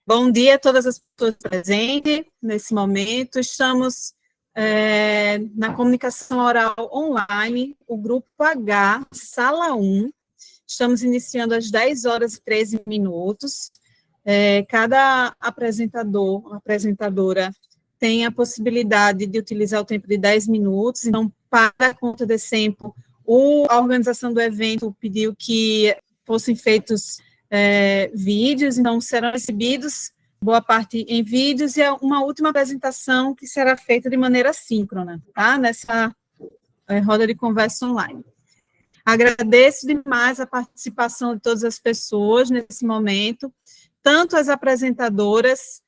Bom dia a todas as pessoas presentes nesse momento. Estamos na comunicação oral online, o grupo H, sala 1. Estamos iniciando às 10 horas e 13 minutos. Cada apresentador, apresentadora, tem a possibilidade de utilizar o tempo de 10 minutos. Então, para a conta desse tempo, a organização do evento pediu que fossem feitos vídeos, então serão exibidos, boa parte em vídeos, e uma última apresentação que será feita de maneira síncrona, tá? Nessa roda de conversa online. Agradeço demais a participação de todas as pessoas nesse momento, tanto as apresentadoras,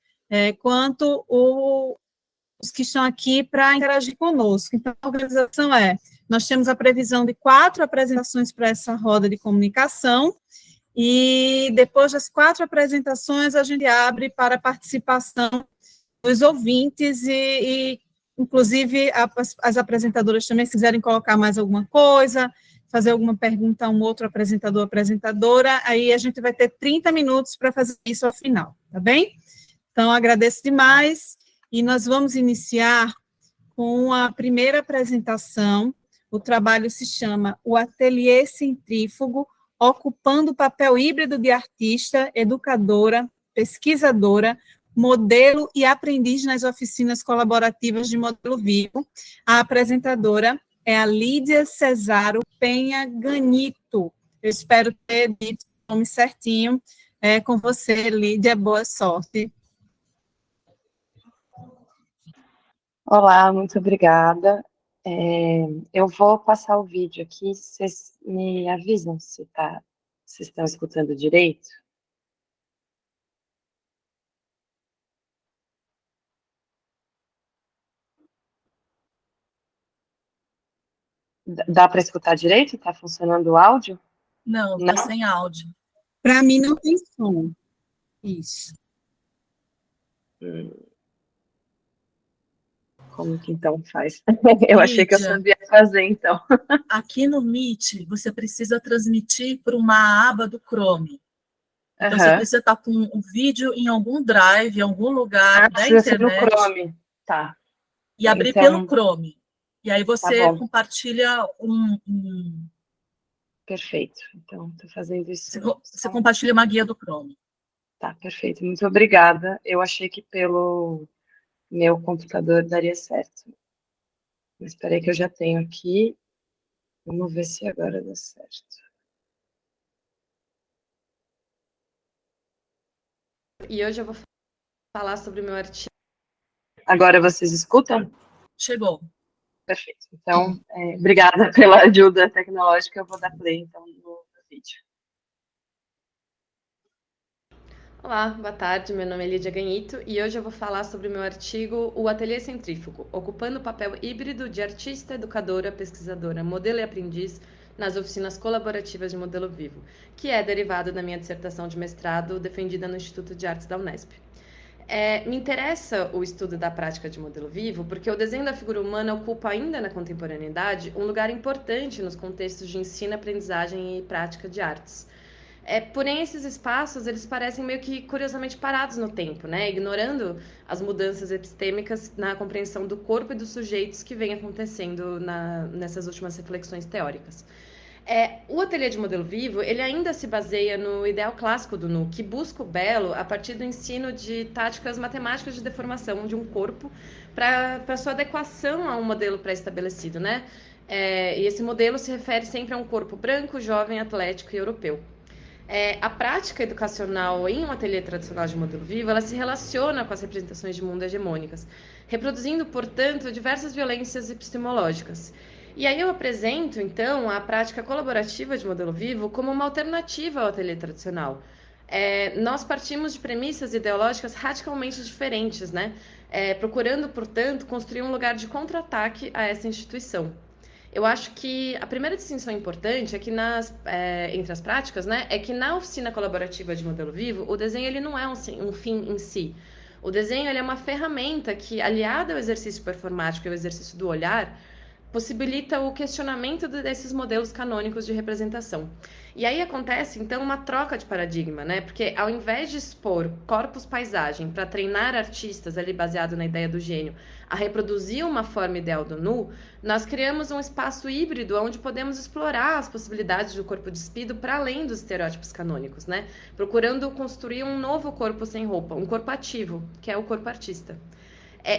quanto os que estão aqui para interagir conosco. Então, a organização nós temos a previsão de 4 apresentações para essa roda de comunicação, e depois das 4 apresentações, a gente abre para a participação dos ouvintes e inclusive, as apresentadoras também, se quiserem colocar mais alguma coisa, fazer alguma pergunta a um outro apresentador, apresentadora, aí a gente vai ter 30 minutos para fazer isso ao final, tá bem? Então, agradeço demais, e nós vamos iniciar com a primeira apresentação. O trabalho se chama O Ateliê Centrífugo, ocupando o papel híbrido de artista, educadora, pesquisadora, modelo e aprendiz nas oficinas colaborativas de modelo vivo. A apresentadora é a Lídia Cesaro Penha Ganito. Eu espero ter dito o nome certinho. Com você, Lídia, boa sorte. Olá, muito obrigada. Eu vou passar o vídeo aqui, vocês me avisam se vocês estão escutando direito. Dá para escutar direito? Está funcionando o áudio? Não, está sem áudio. Para mim não tem som. Isso. Como que então faz? Eu achei que eu sabia fazer, então. Aqui no Meet, você precisa transmitir para uma aba do Chrome. Então, você precisa estar com um vídeo em algum drive, em algum lugar da internet. Ser no Chrome, tá. E abrir pelo Chrome. E aí você compartilha Perfeito. Então, estou fazendo isso. Você compartilha uma guia do Chrome. Tá, perfeito. Muito obrigada. Eu achei que pelo meu computador daria certo. Mas espera aí que eu já tenho aqui. Vamos ver se agora dá certo. E hoje eu vou falar sobre o meu artigo. Agora vocês escutam? Chegou. Perfeito. Então, obrigada pela ajuda tecnológica. Eu vou dar play, então, no vídeo. Olá, boa tarde. Meu nome é Lídia Ganito e hoje eu vou falar sobre o meu artigo O Ateliê Centrífugo, ocupando o papel híbrido de artista, educadora, pesquisadora, modelo e aprendiz nas oficinas colaborativas de modelo vivo, que é derivado da minha dissertação de mestrado defendida no Instituto de Artes da Unesp. Me interessa o estudo da prática de modelo vivo porque o desenho da figura humana ocupa ainda na contemporaneidade um lugar importante nos contextos de ensino, aprendizagem e prática de artes. Porém, esses espaços, eles parecem meio que curiosamente parados no tempo, né? Ignorando as mudanças epistêmicas na compreensão do corpo e dos sujeitos que vem acontecendo nessas últimas reflexões teóricas. O ateliê de modelo vivo, ele ainda se baseia no ideal clássico do Nu, que busca o belo a partir do ensino de táticas matemáticas de deformação de um corpo para sua adequação a um modelo pré-estabelecido, né? E esse modelo se refere sempre a um corpo branco, jovem, atlético e europeu. A prática educacional em um ateliê tradicional de modelo vivo, ela se relaciona com as representações de mundo hegemônicas, reproduzindo, portanto, diversas violências epistemológicas. E aí eu apresento, então, a prática colaborativa de modelo vivo como uma alternativa ao ateliê tradicional. Nós partimos de premissas ideológicas radicalmente diferentes, né? Procurando, portanto, construir um lugar de contra-ataque a essa instituição. Eu acho que a primeira distinção importante é que entre as práticas, né, é que na oficina colaborativa de modelo vivo, o desenho ele não é um fim em si. O desenho ele é uma ferramenta que, aliada ao exercício performático e ao exercício do olhar, possibilita o questionamento desses modelos canônicos de representação. E aí acontece, então, uma troca de paradigma, né? Porque ao invés de expor corpus-paisagem para treinar artistas ali baseado na ideia do gênio a reproduzir uma forma ideal do nu, nós criamos um espaço híbrido onde podemos explorar as possibilidades do corpo despido para além dos estereótipos canônicos, né? Procurando construir um novo corpo sem roupa, um corpo ativo, que é o corpo artista.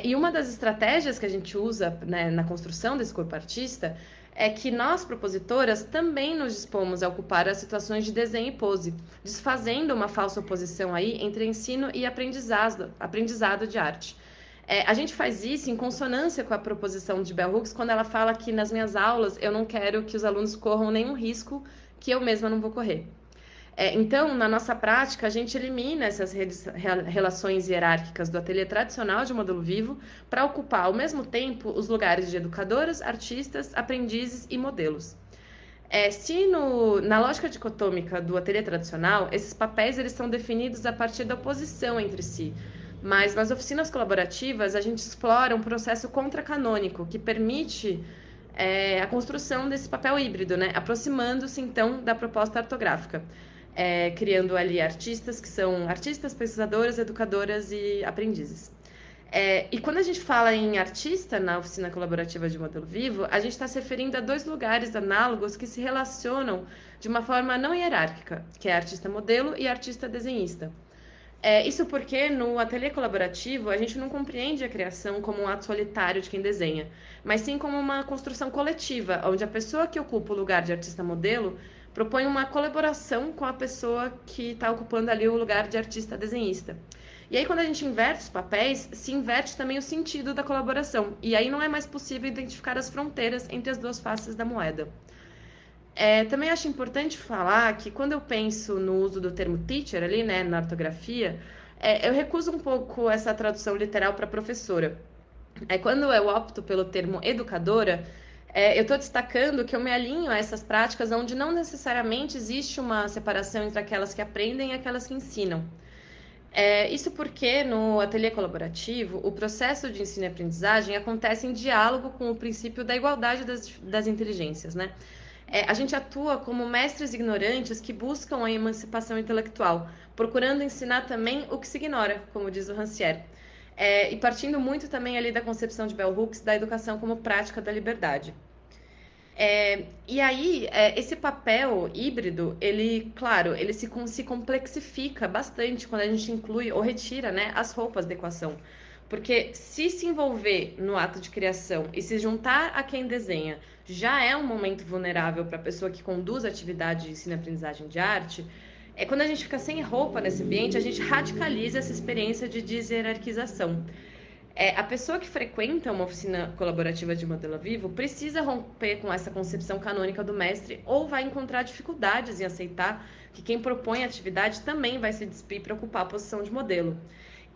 E uma das estratégias que a gente usa, né, na construção desse corpo artista é que nós, propositoras, também nos dispomos a ocupar as situações de desenho e pose, desfazendo uma falsa oposição aí entre ensino e aprendizado de arte. A gente faz isso em consonância com a proposição de Bell Hooks, quando ela fala que nas minhas aulas eu não quero que os alunos corram nenhum risco que eu mesma não vou correr. Então, na nossa prática, a gente elimina essas relações hierárquicas do ateliê tradicional de modelo vivo para ocupar, ao mesmo tempo, os lugares de educadoras, artistas, aprendizes e modelos. Na lógica dicotômica do ateliê tradicional, esses papéis eles são definidos a partir da oposição entre si, mas nas oficinas colaborativas a gente explora um processo contracanônico que permite a construção desse papel híbrido, né? Aproximando-se, então, da proposta ortográfica. Criando ali artistas que são artistas, pesquisadoras, educadoras e aprendizes. E quando a gente fala em artista na oficina colaborativa de modelo vivo, a gente está se referindo a dois lugares análogos que se relacionam de uma forma não hierárquica, que é artista modelo e artista desenhista. Isso porque no ateliê colaborativo a gente não compreende a criação como um ato solitário de quem desenha, mas sim como uma construção coletiva, onde a pessoa que ocupa o lugar de artista modelo propõe uma colaboração com a pessoa que está ocupando ali o lugar de artista desenhista. E aí, quando a gente inverte os papéis, se inverte também o sentido da colaboração. E aí não é mais possível identificar as fronteiras entre as duas faces da moeda. Também acho importante falar que quando eu penso no uso do termo teacher ali, né, na ortografia, eu recuso um pouco essa tradução literal para professora. Quando eu opto pelo termo educadora, eu estou destacando que eu me alinho a essas práticas onde não necessariamente existe uma separação entre aquelas que aprendem e aquelas que ensinam. Isso porque no ateliê colaborativo, o processo de ensino e aprendizagem acontece em diálogo com o princípio da igualdade das inteligências, né? A gente atua como mestres ignorantes que buscam a emancipação intelectual, procurando ensinar também o que se ignora, como diz o Rancière. E partindo muito também ali da concepção de Bell Hooks da educação como prática da liberdade. E aí, esse papel híbrido, ele, claro, ele se complexifica bastante quando a gente inclui ou retira, né, as roupas da equação. Porque se envolver no ato de criação e se juntar a quem desenha já é um momento vulnerável para a pessoa que conduz a atividade de ensino e aprendizagem de arte, quando a gente fica sem roupa nesse ambiente, a gente radicaliza essa experiência de deshierarquização. A pessoa que frequenta uma oficina colaborativa de modelo vivo precisa romper com essa concepção canônica do mestre ou vai encontrar dificuldades em aceitar que quem propõe a atividade também vai se despir para ocupar a posição de modelo.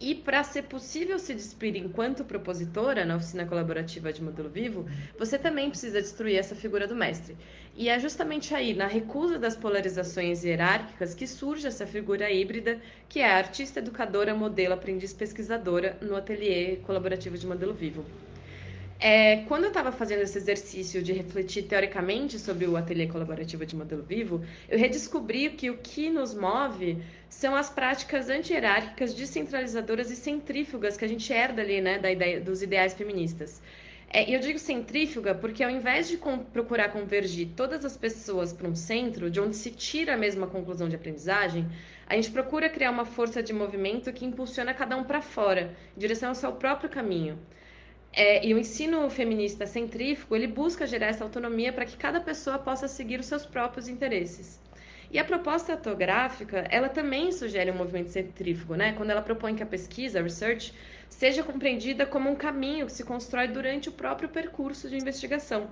E para ser possível se despir enquanto propositora na oficina colaborativa de modelo vivo, você também precisa destruir essa figura do mestre. E é justamente aí, na recusa das polarizações hierárquicas, que surge essa figura híbrida, que é a artista, educadora, modelo, aprendiz, pesquisadora no ateliê colaborativo de modelo vivo. Quando eu estava fazendo esse exercício de refletir teoricamente sobre o ateliê colaborativo de modelo vivo, eu redescobri que o que nos move são as práticas anti-hierárquicas, descentralizadoras e centrífugas que a gente herda ali, né, dos ideais feministas. E eu digo centrífuga porque ao invés de procurar convergir todas as pessoas para um centro, de onde se tira a mesma conclusão de aprendizagem, a gente procura criar uma força de movimento que impulsiona cada um para fora, em direção ao seu próprio caminho. E o ensino feminista centrífugo, ele busca gerar essa autonomia para que cada pessoa possa seguir os seus próprios interesses. E a proposta etnográfica, ela também sugere um movimento centrífugo, né? Quando ela propõe que a pesquisa, a research, seja compreendida como um caminho que se constrói durante o próprio percurso de investigação.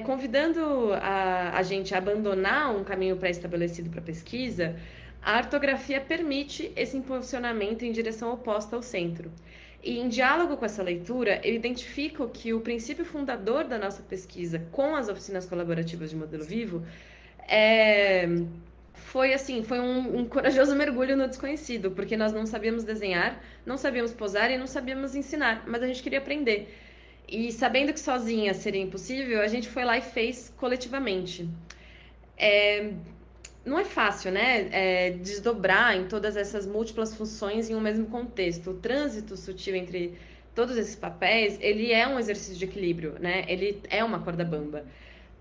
Convidando a gente a abandonar um caminho pré-estabelecido para a pesquisa, a ortografia permite esse impulsionamento em direção oposta ao centro. E em diálogo com essa leitura, eu identifico que o princípio fundador da nossa pesquisa com as oficinas colaborativas de modelo vivo foi um corajoso mergulho no desconhecido, porque nós não sabíamos desenhar, não sabíamos posar e não sabíamos ensinar, mas a gente queria aprender. E sabendo que sozinha seria impossível, a gente foi lá e fez coletivamente. Não é fácil, né? Desdobrar em todas essas múltiplas funções em um mesmo contexto. O trânsito sutil entre todos esses papéis, ele é um exercício de equilíbrio, né? Ele é uma corda bamba.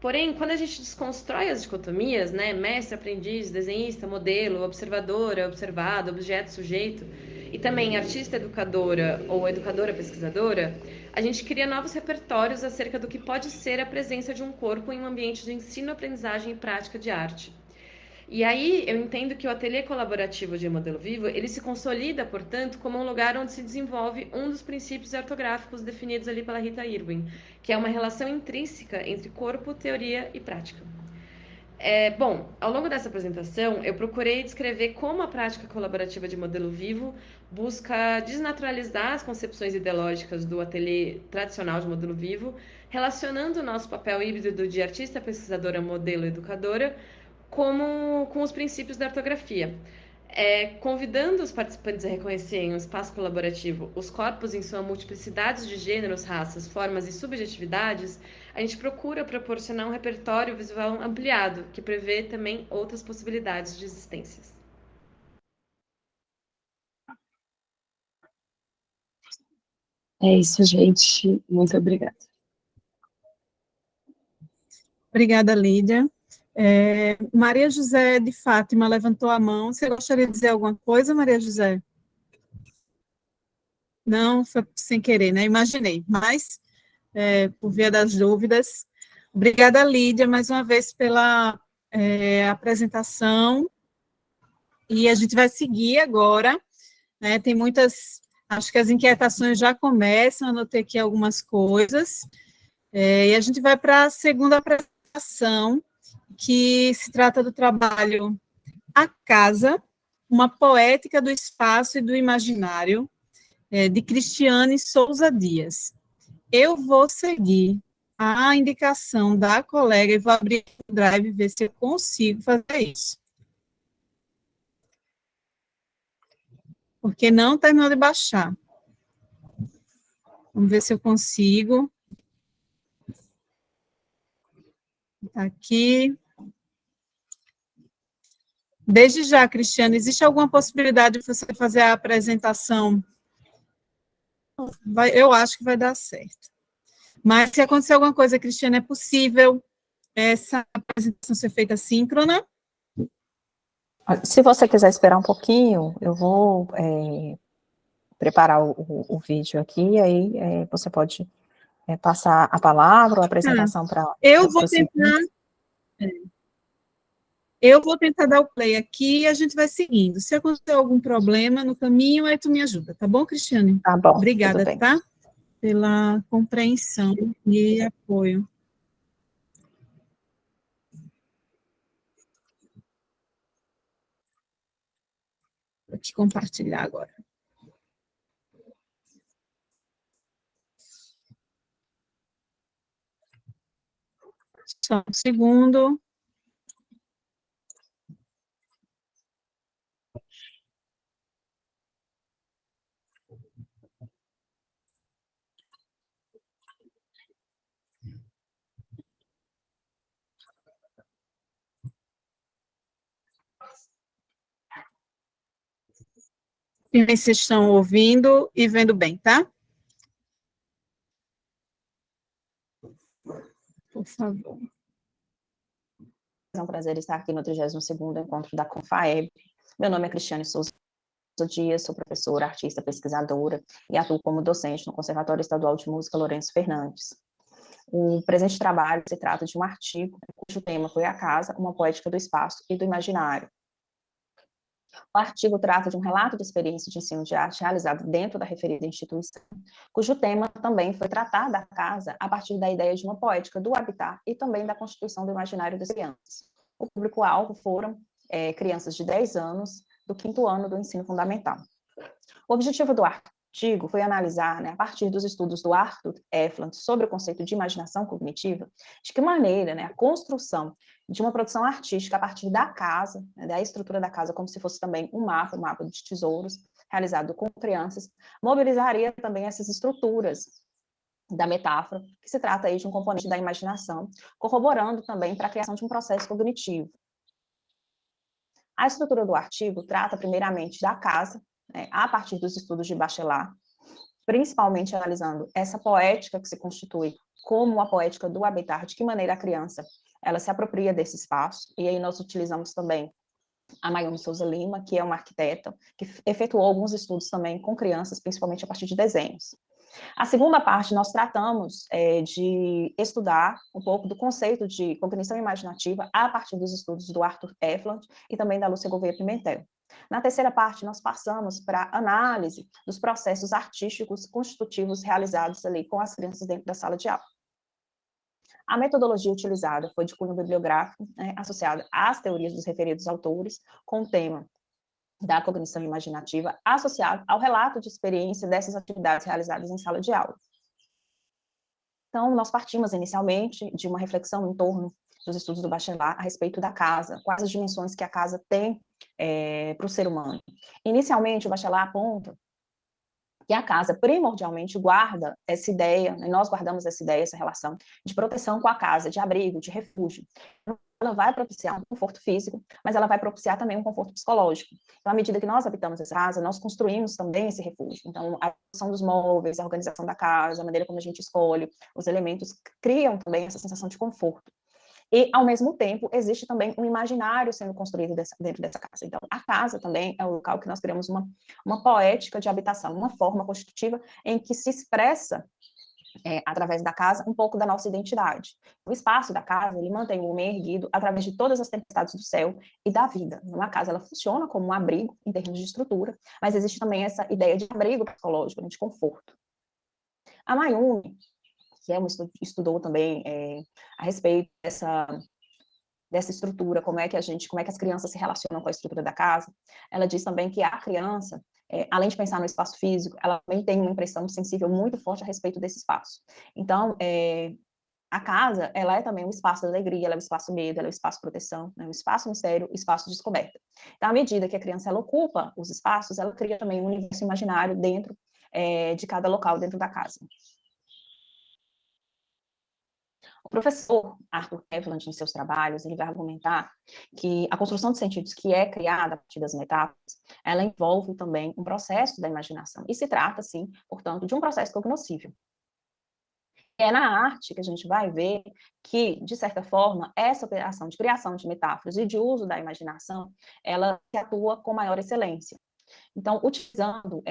Porém, quando a gente desconstrói as dicotomias, né, mestre, aprendiz, desenhista, modelo, observadora, observado, objeto, sujeito, e também artista, educadora ou educadora, pesquisadora, a gente cria novos repertórios acerca do que pode ser a presença de um corpo em um ambiente de ensino, aprendizagem e prática de arte. E aí eu entendo que o ateliê colaborativo de modelo vivo, ele se consolida, portanto, como um lugar onde se desenvolve um dos princípios ortográficos definidos ali pela Rita Irwin, que é uma relação intrínseca entre corpo, teoria e prática. Bom, ao longo dessa apresentação, eu procurei descrever como a prática colaborativa de modelo vivo busca desnaturalizar as concepções ideológicas do ateliê tradicional de modelo vivo, relacionando o nosso papel híbrido de artista, pesquisadora, modelo, educadora, como com os princípios da ortografia. Convidando os participantes a reconhecer em um espaço colaborativo os corpos em sua multiplicidade de gêneros, raças, formas e subjetividades, a gente procura proporcionar um repertório visual ampliado, que prevê também outras possibilidades de existências. É isso, gente. Muito obrigada. Obrigada, Lídia. Maria José de Fátima levantou a mão. Você gostaria de dizer alguma coisa, Maria José? Não, foi sem querer, né? Imaginei, mas por via das dúvidas. Obrigada, Lídia, mais uma vez pela apresentação. E a gente vai seguir agora, né? Tem muitas, acho que as inquietações já começam, anotei aqui algumas coisas. E a gente vai para a segunda apresentação, que se trata do trabalho A Casa, uma poética do espaço e do imaginário, de Cristiane Souza Dias. Eu vou seguir a indicação da colega e vou abrir o Drive e ver se eu consigo fazer isso. Porque não terminou de baixar. Vamos ver se eu consigo. Tá aqui. Desde já, Cristiane, existe alguma possibilidade de você fazer a apresentação? Eu acho que vai dar certo. Mas se acontecer alguma coisa, Cristiane, é possível essa apresentação ser feita síncrona? Se você quiser esperar um pouquinho, eu vou preparar o vídeo aqui, e aí você pode passar a palavra ou a apresentação para... Eu vou tentar dar o play aqui e a gente vai seguindo. Se acontecer algum problema no caminho, aí tu me ajuda, tá bom, Cristiane? Tá bom. Obrigada, tá? Pela compreensão e apoio. Vou te compartilhar agora. Só um segundo. Vocês estão ouvindo e vendo bem, tá? Por favor. É um prazer estar aqui no 32º encontro da Confaeb. Meu nome é Cristiane Souza Dias, sou professora, artista, pesquisadora e atuo como docente no Conservatório Estadual de Música Lourenço Fernandes. O presente trabalho se trata de um artigo cujo tema foi A Casa, uma poética do espaço e do imaginário. O artigo trata de um relato de experiência de ensino de arte realizado dentro da referida instituição, cujo tema também foi tratar da casa a partir da ideia de uma poética do habitat e também da constituição do imaginário das crianças. O público-alvo foram crianças de 10 anos, do 5º ano do ensino fundamental. O objetivo do artigo foi analisar, a partir dos estudos do Arthur Efland sobre o conceito de imaginação cognitiva, de que maneira a construção de uma produção artística a partir da casa, da estrutura da casa, como se fosse também um mapa de tesouros, realizado com crianças, mobilizaria também essas estruturas da metáfora, que se trata aí de um componente da imaginação, corroborando também para a criação de um processo cognitivo. A estrutura do artigo trata primeiramente da casa, né, a partir dos estudos de Bachelard, principalmente analisando essa poética que se constitui como a poética do habitar, de que maneira a criança ela se apropria desse espaço, e aí nós utilizamos também a Mayumi Souza Lima, que é uma arquiteta, que efetuou alguns estudos também com crianças, principalmente a partir de desenhos. A segunda parte, nós tratamos de estudar um pouco do conceito de cognição imaginativa a partir dos estudos do Arthur Efland e também da Lúcia Gouveia Pimentel. Na terceira parte, nós passamos para a análise dos processos artísticos constitutivos realizados ali com as crianças dentro da sala de aula. A metodologia utilizada foi de cunho bibliográfico, né, associada às teorias dos referidos autores, com o tema da cognição imaginativa, associado ao relato de experiência dessas atividades realizadas em sala de aula. Então, nós partimos inicialmente de uma reflexão em torno dos estudos do Bachelard a respeito da casa, quais as dimensões que a casa tem para o ser humano. Inicialmente, o Bachelard aponta que a casa primordialmente guarda essa ideia, né, nós guardamos essa ideia, essa relação de proteção com a casa, de abrigo, de refúgio. Ela vai propiciar um conforto físico, mas ela vai propiciar também um conforto psicológico. Então, à medida que nós habitamos essa casa, nós construímos também esse refúgio. Então, a construção dos móveis, a organização da casa, a maneira como a gente escolhe os elementos, criam também essa sensação de conforto. E, ao mesmo tempo, existe também um imaginário sendo construído dentro dessa casa. Então, a casa também é o local que nós criamos uma poética de habitação, uma forma constitutiva em que se expressa, através da casa, um pouco da nossa identidade. O espaço da casa, ele mantém o homem erguido através de todas as tempestades do céu e da vida. Uma casa, ela funciona como um abrigo, em termos de estrutura, mas existe também essa ideia de abrigo psicológico, de conforto. A Mayumi, que estudou também a respeito dessa estrutura, como é que as crianças se relacionam com a estrutura da casa, ela diz também que a criança, além de pensar no espaço físico, ela também tem uma impressão sensível muito forte a respeito desse espaço. Então, a casa, ela é também um espaço de alegria, ela é um espaço medo, ela é um espaço de proteção, né, um espaço mistério, um espaço de descoberta. Então, à medida que a criança ela ocupa os espaços, ela cria também um universo imaginário dentro de cada local dentro da casa. O professor Arthur Efland, em seus trabalhos, ele vai argumentar que a construção de sentidos que é criada a partir das metáforas, ela envolve também um processo da imaginação, e se trata, sim, portanto, de um processo cognoscível. É na arte que a gente vai ver que, de certa forma, essa operação de criação de metáforas e de uso da imaginação, ela atua com maior excelência. Então, utilizando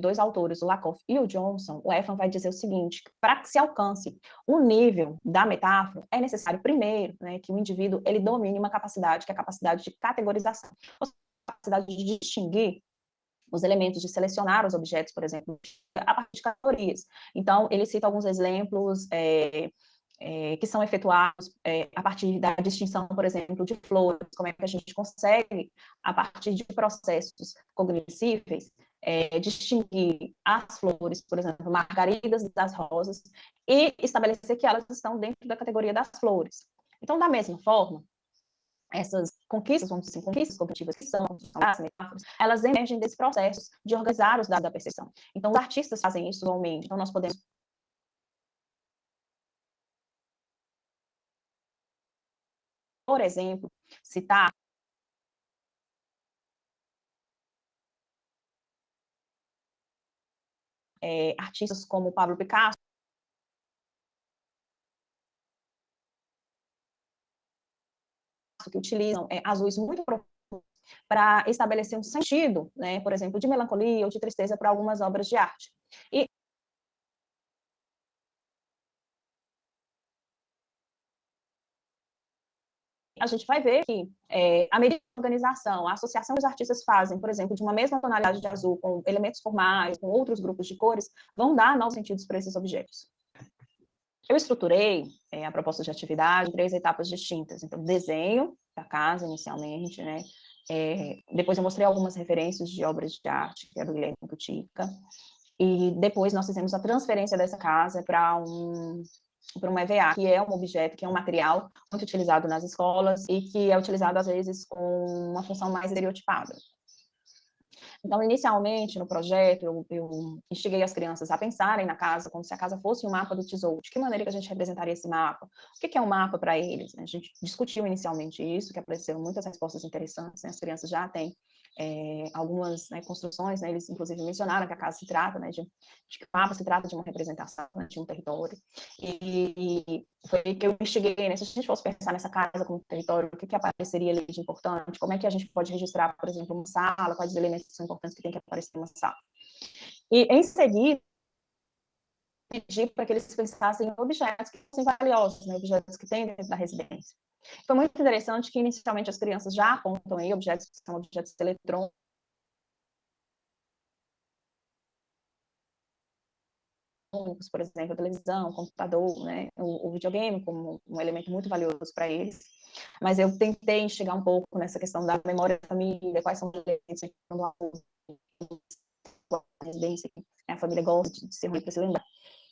dois autores, o Lakoff e o Johnson, o Efland vai dizer o seguinte: para que se alcance o nível da metáfora, é necessário, primeiro, né, que o indivíduo ele domine uma capacidade, que é a capacidade de categorização, a capacidade de distinguir os elementos, de selecionar os objetos, por exemplo, a partir de categorias. Então, ele cita alguns exemplos que são efetuados a partir da distinção, por exemplo, de flores, como é que a gente consegue, a partir de processos cognoscíveis, distinguir as flores, por exemplo, margaridas das rosas, e estabelecer que elas estão dentro da categoria das flores. Então, da mesma forma, essas conquistas, vamos dizer assim, conquistas cognitivas que são as metáforas, elas emergem desses processos de organizar os dados da percepção. Então, os artistas fazem isso igualmente. Então, nós podemos, por exemplo, citar artistas como Pablo Picasso, que utilizam azuis muito profundos para estabelecer um sentido, né, por exemplo, de melancolia ou de tristeza para algumas obras de arte. E a gente vai ver que a medida de organização, a associação que os artistas fazem, por exemplo, de uma mesma tonalidade de azul com elementos formais, com outros grupos de cores, vão dar novos sentidos para esses objetos. Eu estruturei a proposta de atividade em 3 etapas distintas. Então, desenho da casa, inicialmente, né? Depois eu mostrei algumas referências de obras de arte, que é do Guilherme Putica, e depois nós fizemos a transferência dessa casa para um EVA, que é um objeto, que é um material muito utilizado nas escolas e que é utilizado, às vezes, com uma função mais estereotipada. Então, inicialmente, no projeto, eu instiguei as crianças a pensarem na casa como se a casa fosse um mapa do tesouro. De que maneira que a gente representaria esse mapa? O que é um mapa para eles? A gente discutiu inicialmente isso, que apareceram muitas respostas interessantes, né? As crianças já têm algumas, né, construções, né? Eles, inclusive, mencionaram que a casa se trata, né, de que o mapa se trata de uma representação, né, de um território. E foi que eu instiguei, né? Se a gente fosse pensar nessa casa como território, o que apareceria ali de importante? Como é que a gente pode registrar, por exemplo, uma sala? Quais os elementos são importantes que tem que aparecer numa sala? E, em seguida, pedi para que eles pensassem em objetos que fossem valiosos, né, objetos que tem dentro da residência. Foi muito interessante que, inicialmente, as crianças já apontam aí objetos que são objetos eletrônicos, por exemplo, a televisão, o computador, né, o videogame como um elemento muito valioso para eles. Mas eu tentei enxergar um pouco nessa questão da memória da família, quais são os elementos da residência que a família gosta de se reunir para se lembrar.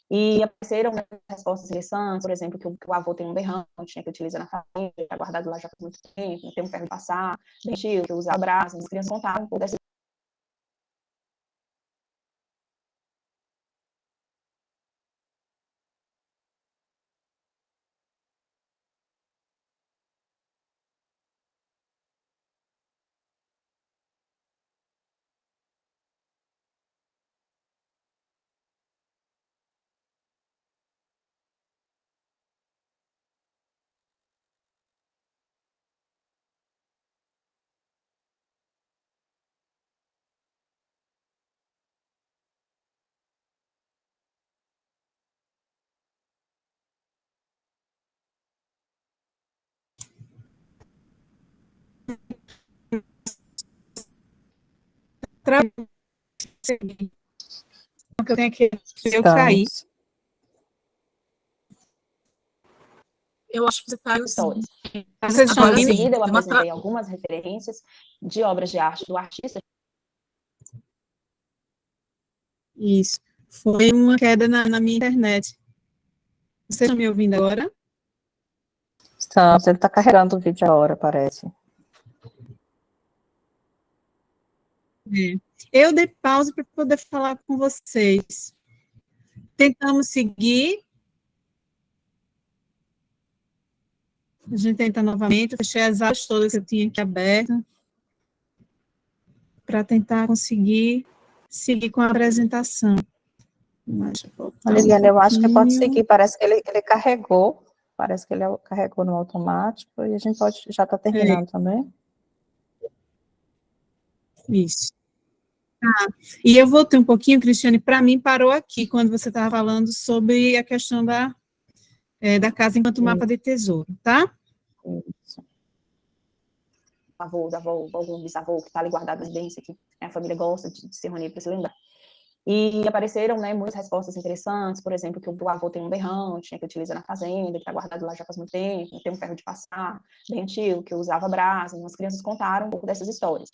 E apareceram respostas interessantes, por exemplo, que o avô tem um berrante, né, que utiliza na família, está guardado lá já por muito tempo, tem um ferro de passar, bem tio, que usa brasa, as crianças contaram um pouco dessa. Que eu tenho aqui, eu caí. Estamos. Eu acho que você caiu sim. Histórias. Vocês estão Agora Em ouvindo? sim. seguida, eu Deu uma apresentei algumas referências de obras de arte do artista. Isso. Foi uma queda na minha internet. Vocês estão me ouvindo agora? Estamos. Ele está carregando o vídeo agora, parece. É. Eu dei pausa para poder falar com vocês. Tentamos seguir. A gente tenta novamente. Fechei as abas todas que eu tinha aqui abertas para tentar conseguir seguir com a apresentação. Deixa eu voltar Liliana, eu acho que pode pouquinho. seguir. Parece que ele carregou. Parece que ele carregou no automático e a gente pode já está terminando também. Isso. E eu voltei um pouquinho, Cristiane, para mim parou aqui, quando você estava falando sobre a questão da casa enquanto mapa de tesouro, tá? Isso. Avô, avô, algum bisavô que está ali guardado na residência, que a família gosta de se reunir para se lembrar. E apareceram, né, muitas respostas interessantes, por exemplo, que o avô tem um berrante, né, que utiliza na fazenda, que está guardado lá já faz muito tempo, tem um ferro de passar, bem antigo, que usava brasa. As crianças contaram um pouco dessas histórias.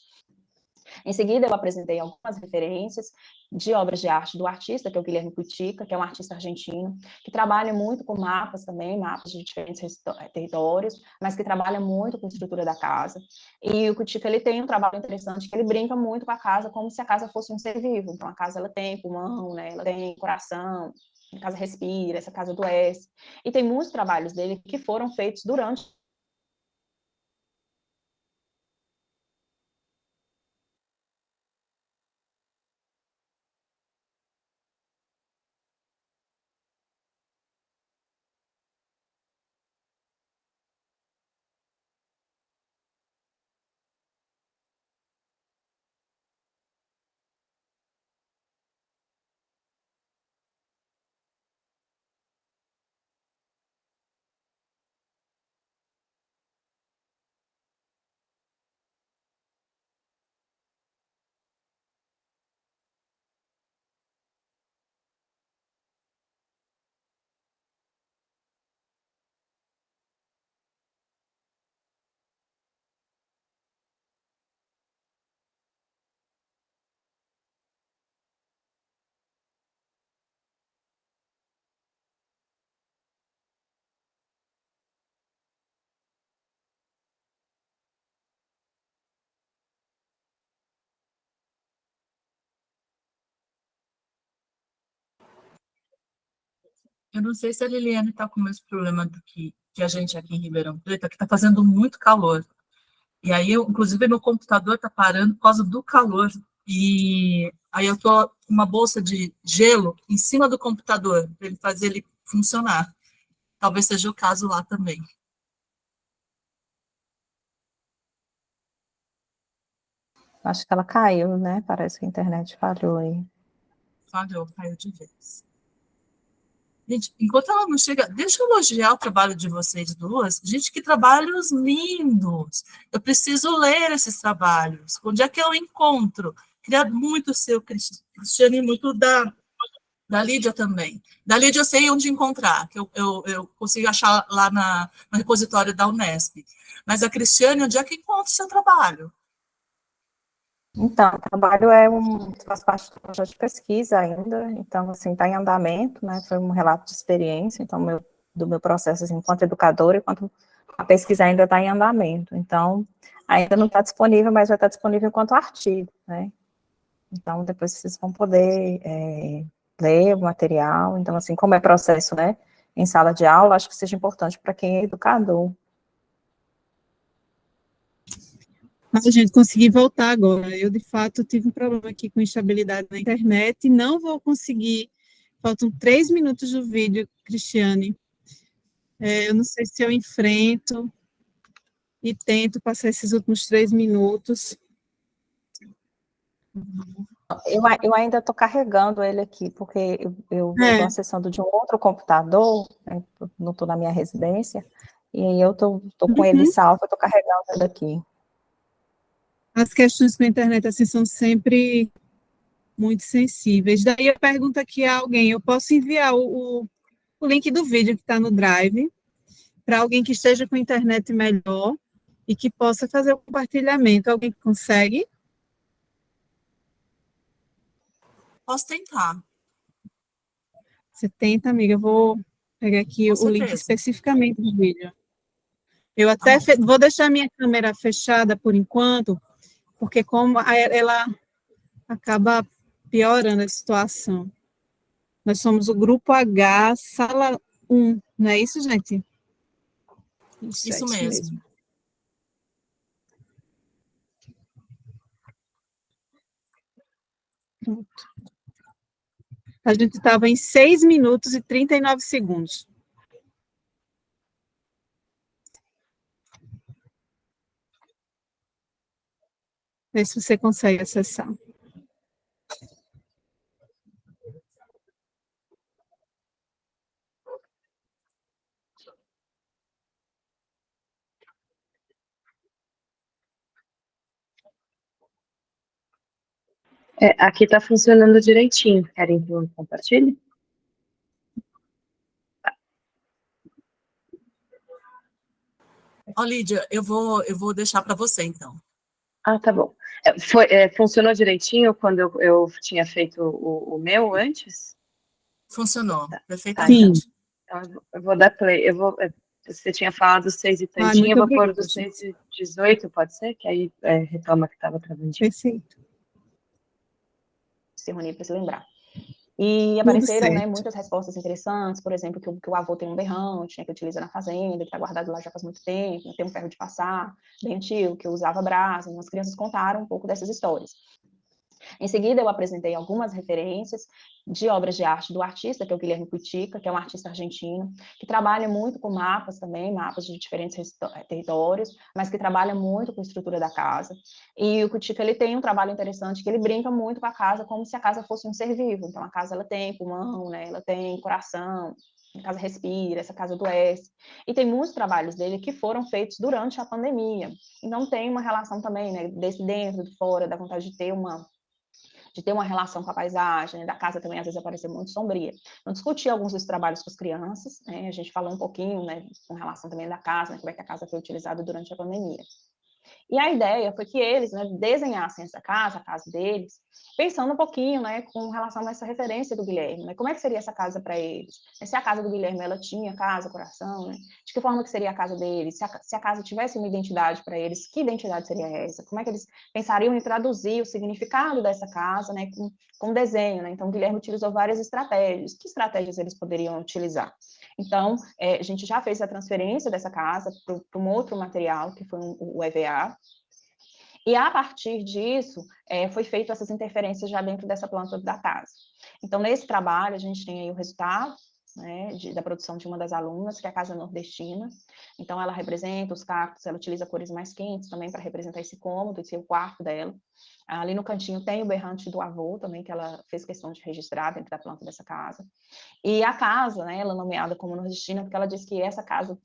Em seguida, eu apresentei algumas referências de obras de arte do artista, que é o Guilherme Cutica, que é um artista argentino, que trabalha muito com mapas também, mapas de diferentes territórios, mas que trabalha muito com a estrutura da casa. E o Cutica, ele tem um trabalho interessante, que ele brinca muito com a casa, como se a casa fosse um ser vivo. Então, a casa, ela tem pulmão, né? Ela tem coração, a casa respira, essa casa adoece. E tem muitos trabalhos dele que foram feitos durante Eu não sei se a Liliane está com o mesmo problema do que a gente aqui em Ribeirão Preto, que está fazendo muito calor. E aí, inclusive, meu computador está parando por causa do calor. E aí eu estou com uma bolsa de gelo em cima do computador, para ele fazer ele funcionar. Talvez seja o caso lá também. Acho que ela caiu, né? Parece que a internet falhou aí. Falhou, caiu de vez. Gente, enquanto ela não chega, deixa eu elogiar o trabalho de vocês duas. Gente, que trabalhos lindos! Eu preciso ler esses trabalhos. Onde é que eu encontro? Queria muito o seu, Cristiane, e muito da Lídia também. Da Lídia eu sei onde encontrar, que eu consigo achar lá no repositório da Unesp. Mas a Cristiane, onde é que encontra o seu trabalho? Então, o trabalho faz parte do projeto de pesquisa ainda, então, assim, está em andamento, né? Foi um relato de experiência, então, do meu processo, assim, enquanto educadora, enquanto a pesquisa ainda está em andamento. Então, ainda não está disponível, mas vai estar disponível enquanto artigo, né? Então, depois vocês vão poder ler o material. Então, assim, como é processo, né, em sala de aula, acho que seja importante para quem é educador. Mas a gente conseguir voltar agora. Eu, de fato, tive um problema aqui com instabilidade na internet e não vou conseguir. Faltam 3 minutos do vídeo, Cristiane. Eu não sei se eu enfrento e tento passar esses últimos 3 minutos. Eu ainda estou carregando ele aqui, porque eu estou acessando de um outro computador, né, não estou na minha residência, e aí eu estou com ele salvo, eu estou carregando ele aqui. As questões com a internet, assim, são sempre muito sensíveis. Daí eu pergunto aqui a alguém, eu posso enviar o link do vídeo que está no Drive para alguém que esteja com a internet melhor e que possa fazer o compartilhamento. Alguém que consegue? Posso tentar. Você tenta, amiga? Eu vou pegar aqui Com o link certeza. especificamente do vídeo. Eu até vou deixar minha câmera fechada por enquanto, porque como ela acaba piorando a situação. Nós somos o grupo H, sala 1, não é isso, gente? Isso mesmo. Pronto. A gente estava em 6 minutos e 39 segundos. Vê se você consegue acessar. Aqui está funcionando direitinho. Querem que eu compartilhe? Ó, Lídia, eu vou deixar para você, então. Ah, tá bom. Funcionou direitinho quando eu tinha feito o meu antes? Funcionou, Tá, perfeitamente. então eu vou dar play. Você tinha falado 6 e tantinho, Muito eu vou pôr obrigada, do 6 gente. e 18, pode ser? Que aí retoma que estava travandinho. Perfeito. Se reunir para se lembrar. E Tudo apareceram, né, certo. muitas respostas interessantes, por exemplo, que o avô tem um berrante, né, que utiliza na fazenda, que está guardado lá já faz muito tempo, né, tem um ferro de passar, bem antigo, que usava brasa. As crianças contaram um pouco dessas histórias. Em seguida, eu apresentei algumas referências de obras de arte do artista, que é o Guilherme Cuitica, que é um artista argentino, que trabalha muito com mapas também, mapas de diferentes territórios, mas que trabalha muito com a estrutura da casa. E o Cuitica, ele tem um trabalho interessante, que ele brinca muito com a casa, como se a casa fosse um ser vivo. Então, a casa, ela tem pulmão, né? Ela tem coração, a casa respira, essa casa adoece. E tem muitos trabalhos dele que foram feitos durante a pandemia. Então, tem uma relação também, né, desse dentro, de fora, da vontade de ter uma relação com a paisagem, né, da casa também às vezes aparecer muito sombria. Então, discuti alguns dos trabalhos com as crianças, né, a gente falou um pouquinho, né, com relação também da casa, né, como é que a casa foi utilizada durante a pandemia. E a ideia foi que eles, né, desenhassem essa casa, a casa deles, pensando um pouquinho, né, com relação a essa referência do Guilherme, né, como é que seria essa casa para eles? Se a casa do Guilherme, ela tinha casa, coração, né, de que forma que seria a casa deles? Se a casa tivesse uma identidade para eles, que identidade seria essa? Como é que eles pensariam em traduzir o significado dessa casa, né, com desenho, né? Então, o Guilherme utilizou várias estratégias. Que estratégias eles poderiam utilizar? Então, a gente já fez a transferência dessa casa para um outro material, que foi o EVA, e a partir disso, foi feito essas interferências já dentro dessa planta da casa. Então, nesse trabalho, a gente tem aí o resultado, né, da produção de uma das alunas, que é a casa nordestina. Então, ela representa os cactos, ela utiliza cores mais quentes também para representar esse cômodo, esse é o quarto dela. Ali no cantinho tem o berrante do avô também, que ela fez questão de registrar dentro da planta dessa casa. E a casa, né, ela é nomeada como nordestina, porque ela diz que essa casa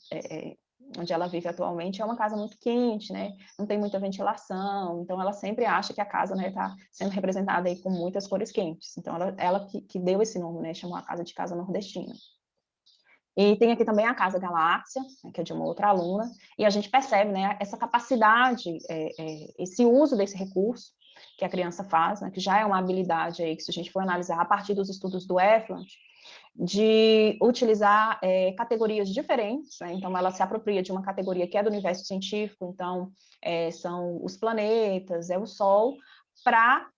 onde ela vive atualmente é uma casa muito quente, né, não tem muita ventilação, então ela sempre acha que a casa, né, está sendo representada aí com muitas cores quentes. Então ela que deu esse nome, né, chamou a casa de casa nordestina. E tem aqui também a Casa Galáxia, né, que é de uma outra aluna, e a gente percebe, né, essa capacidade, esse uso desse recurso que a criança faz, né, que já é uma habilidade aí, que se a gente for analisar a partir dos estudos do Eflant, de utilizar categorias diferentes, né? Então ela se apropria de uma categoria que é do universo científico, então são os planetas, o Sol, para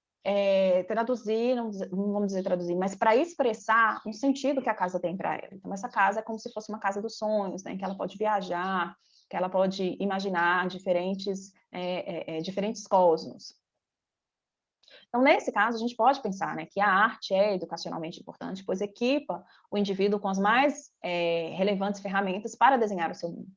traduzir, não vamos dizer traduzir, mas para expressar um sentido que a casa tem para ela. Então essa casa é como se fosse uma casa dos sonhos, né? Que ela pode viajar, que ela pode imaginar diferentes cosmos. Então, nesse caso, a gente pode pensar, né, que a arte é educacionalmente importante, pois equipa o indivíduo com as mais relevantes ferramentas para desenhar o seu mundo.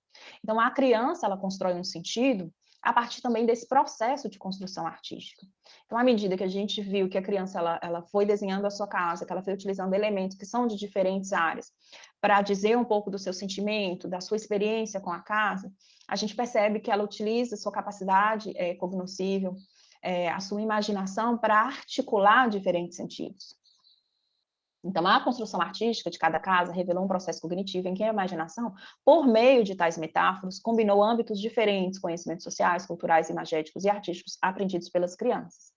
Então, a criança, ela constrói um sentido a partir também desse processo de construção artística. Então, à medida que a gente viu que a criança ela foi desenhando a sua casa, que ela foi utilizando elementos que são de diferentes áreas para dizer um pouco do seu sentimento, da sua experiência com a casa, a gente percebe que ela utiliza sua capacidade cognoscível, a sua imaginação para articular diferentes sentidos. Então, a construção artística de cada casa revelou um processo cognitivo em que a imaginação, por meio de tais metáforas, combinou âmbitos diferentes, conhecimentos sociais, culturais, imagéticos e artísticos aprendidos pelas crianças.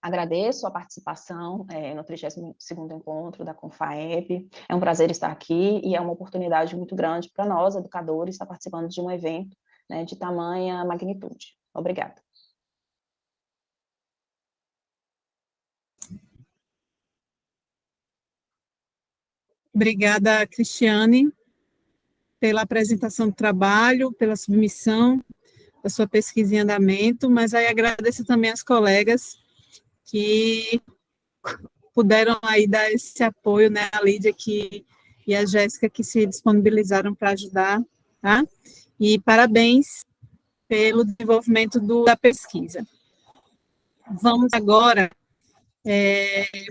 Agradeço a participação no 32º encontro da Confaeb. É um prazer estar aqui e é uma oportunidade muito grande para nós, educadores, estar participando de um evento, né, de tamanha magnitude. Obrigada. Obrigada, Cristiane, pela apresentação do trabalho, pela submissão da sua pesquisa em andamento, mas aí agradeço também às colegas que puderam aí dar esse apoio, né, a Lídia e a Jéssica, que se disponibilizaram para ajudar, tá? E parabéns pelo desenvolvimento da pesquisa. Vamos agora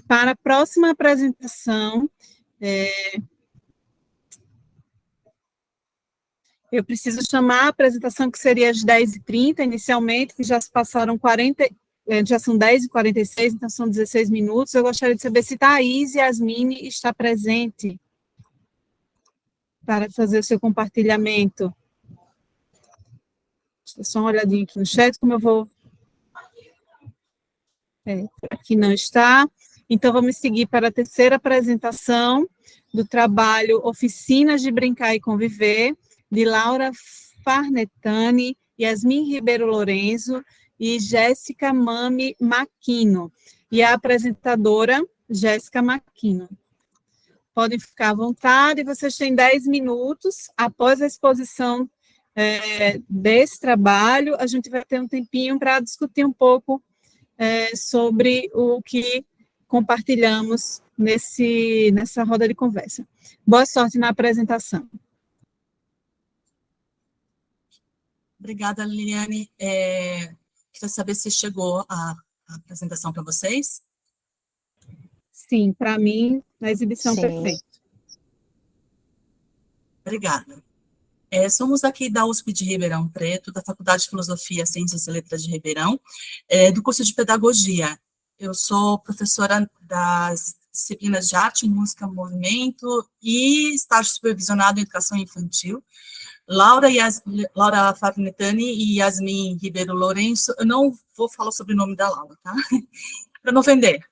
para a próxima apresentação. Eu preciso chamar a apresentação, que seria às 10h30, inicialmente, que já se passaram 40, já são 10h46, então são 16 minutos. Eu gostaria de saber se Thaís Yasmine está presente para fazer o seu compartilhamento. Deixa eu só uma olhadinha aqui no chat, como eu vou... aqui não está. Então, vamos seguir para a terceira apresentação do trabalho Oficinas de Brincar e Conviver, de Laura Farnetani, Yasmin Ribeiro Lorenzo e Jéssica Mami Maquino. E a apresentadora, Jéssica Maquino. Podem ficar à vontade, vocês têm 10 minutos. Após a exposição desse trabalho, a gente vai ter um tempinho para discutir um pouco sobre o que compartilhamos nessa roda de conversa. Boa sorte na apresentação. Obrigada, Liliane. Queria saber se chegou a apresentação para vocês. Sim, para mim, na exibição Sim. perfeita. Obrigada. Somos aqui da USP de Ribeirão Preto, da Faculdade de Filosofia, Ciências e Letras de Ribeirão, do curso de Pedagogia. Eu sou professora das disciplinas de Arte, Música, Movimento e estágio supervisionado em Educação Infantil. Laura Farnetani e Yasmin Ribeiro Lourenço, eu não vou falar sobre o nome da Laura, tá? Para não vender.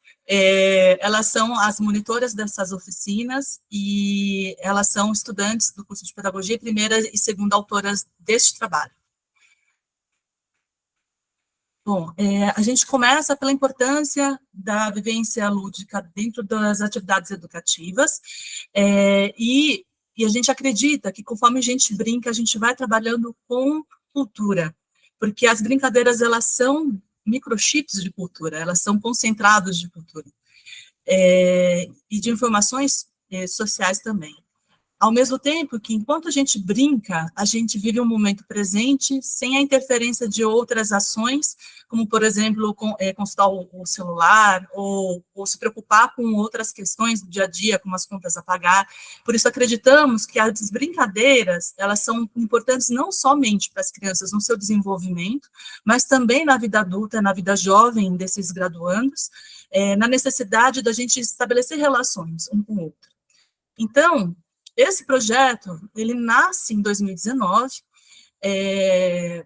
Elas são as monitoras dessas oficinas e elas são estudantes do curso de Pedagogia, primeira e segunda autoras deste trabalho. Bom, a gente começa pela importância da vivência lúdica dentro das atividades educativas, e a gente acredita que conforme a gente brinca, a gente vai trabalhando com cultura, porque as brincadeiras, elas são microchips de cultura, elas são concentrados de cultura, e de informações sociais também. Ao mesmo tempo que, enquanto a gente brinca, a gente vive um momento presente, sem a interferência de outras ações, como, por exemplo, consultar o celular, ou se preocupar com outras questões do dia a dia, como as contas a pagar. Por isso, acreditamos que as brincadeiras, elas são importantes não somente para as crianças no seu desenvolvimento, mas também na vida adulta, na vida jovem desses graduandos, na necessidade da gente estabelecer relações um com o outro. Então, esse projeto, ele nasce em 2019,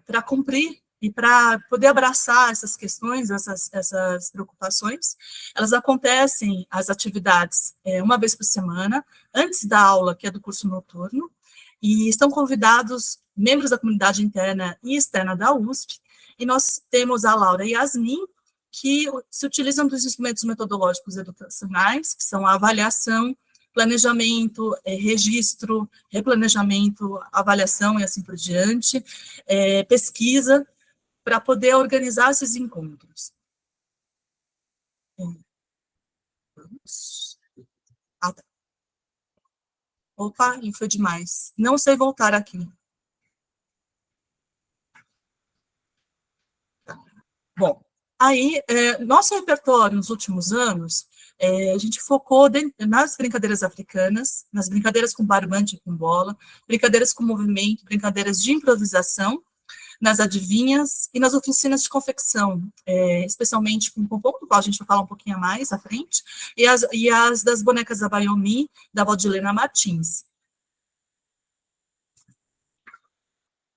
para cumprir e para poder abraçar essas questões, essas preocupações. Elas acontecem, as atividades, uma vez por semana, antes da aula, que é do curso noturno, e estão convidados membros da comunidade interna e externa da USP, e nós temos a Laura e a Yasmin, que se utilizam dos instrumentos metodológicos educacionais, que são a avaliação, planejamento, registro, replanejamento, avaliação e assim por diante, pesquisa, para poder organizar esses encontros. Tá. Opa, e foi demais. Não sei voltar aqui. Bom, aí, nosso repertório nos últimos anos, a gente focou nas brincadeiras africanas, nas brincadeiras com barbante e com bola, brincadeiras com movimento, brincadeiras de improvisação, nas adivinhas e nas oficinas de confecção, especialmente com pompom, do qual a gente vai falar um pouquinho mais à frente, e as das bonecas da Bayomi, da Valdilena Martins.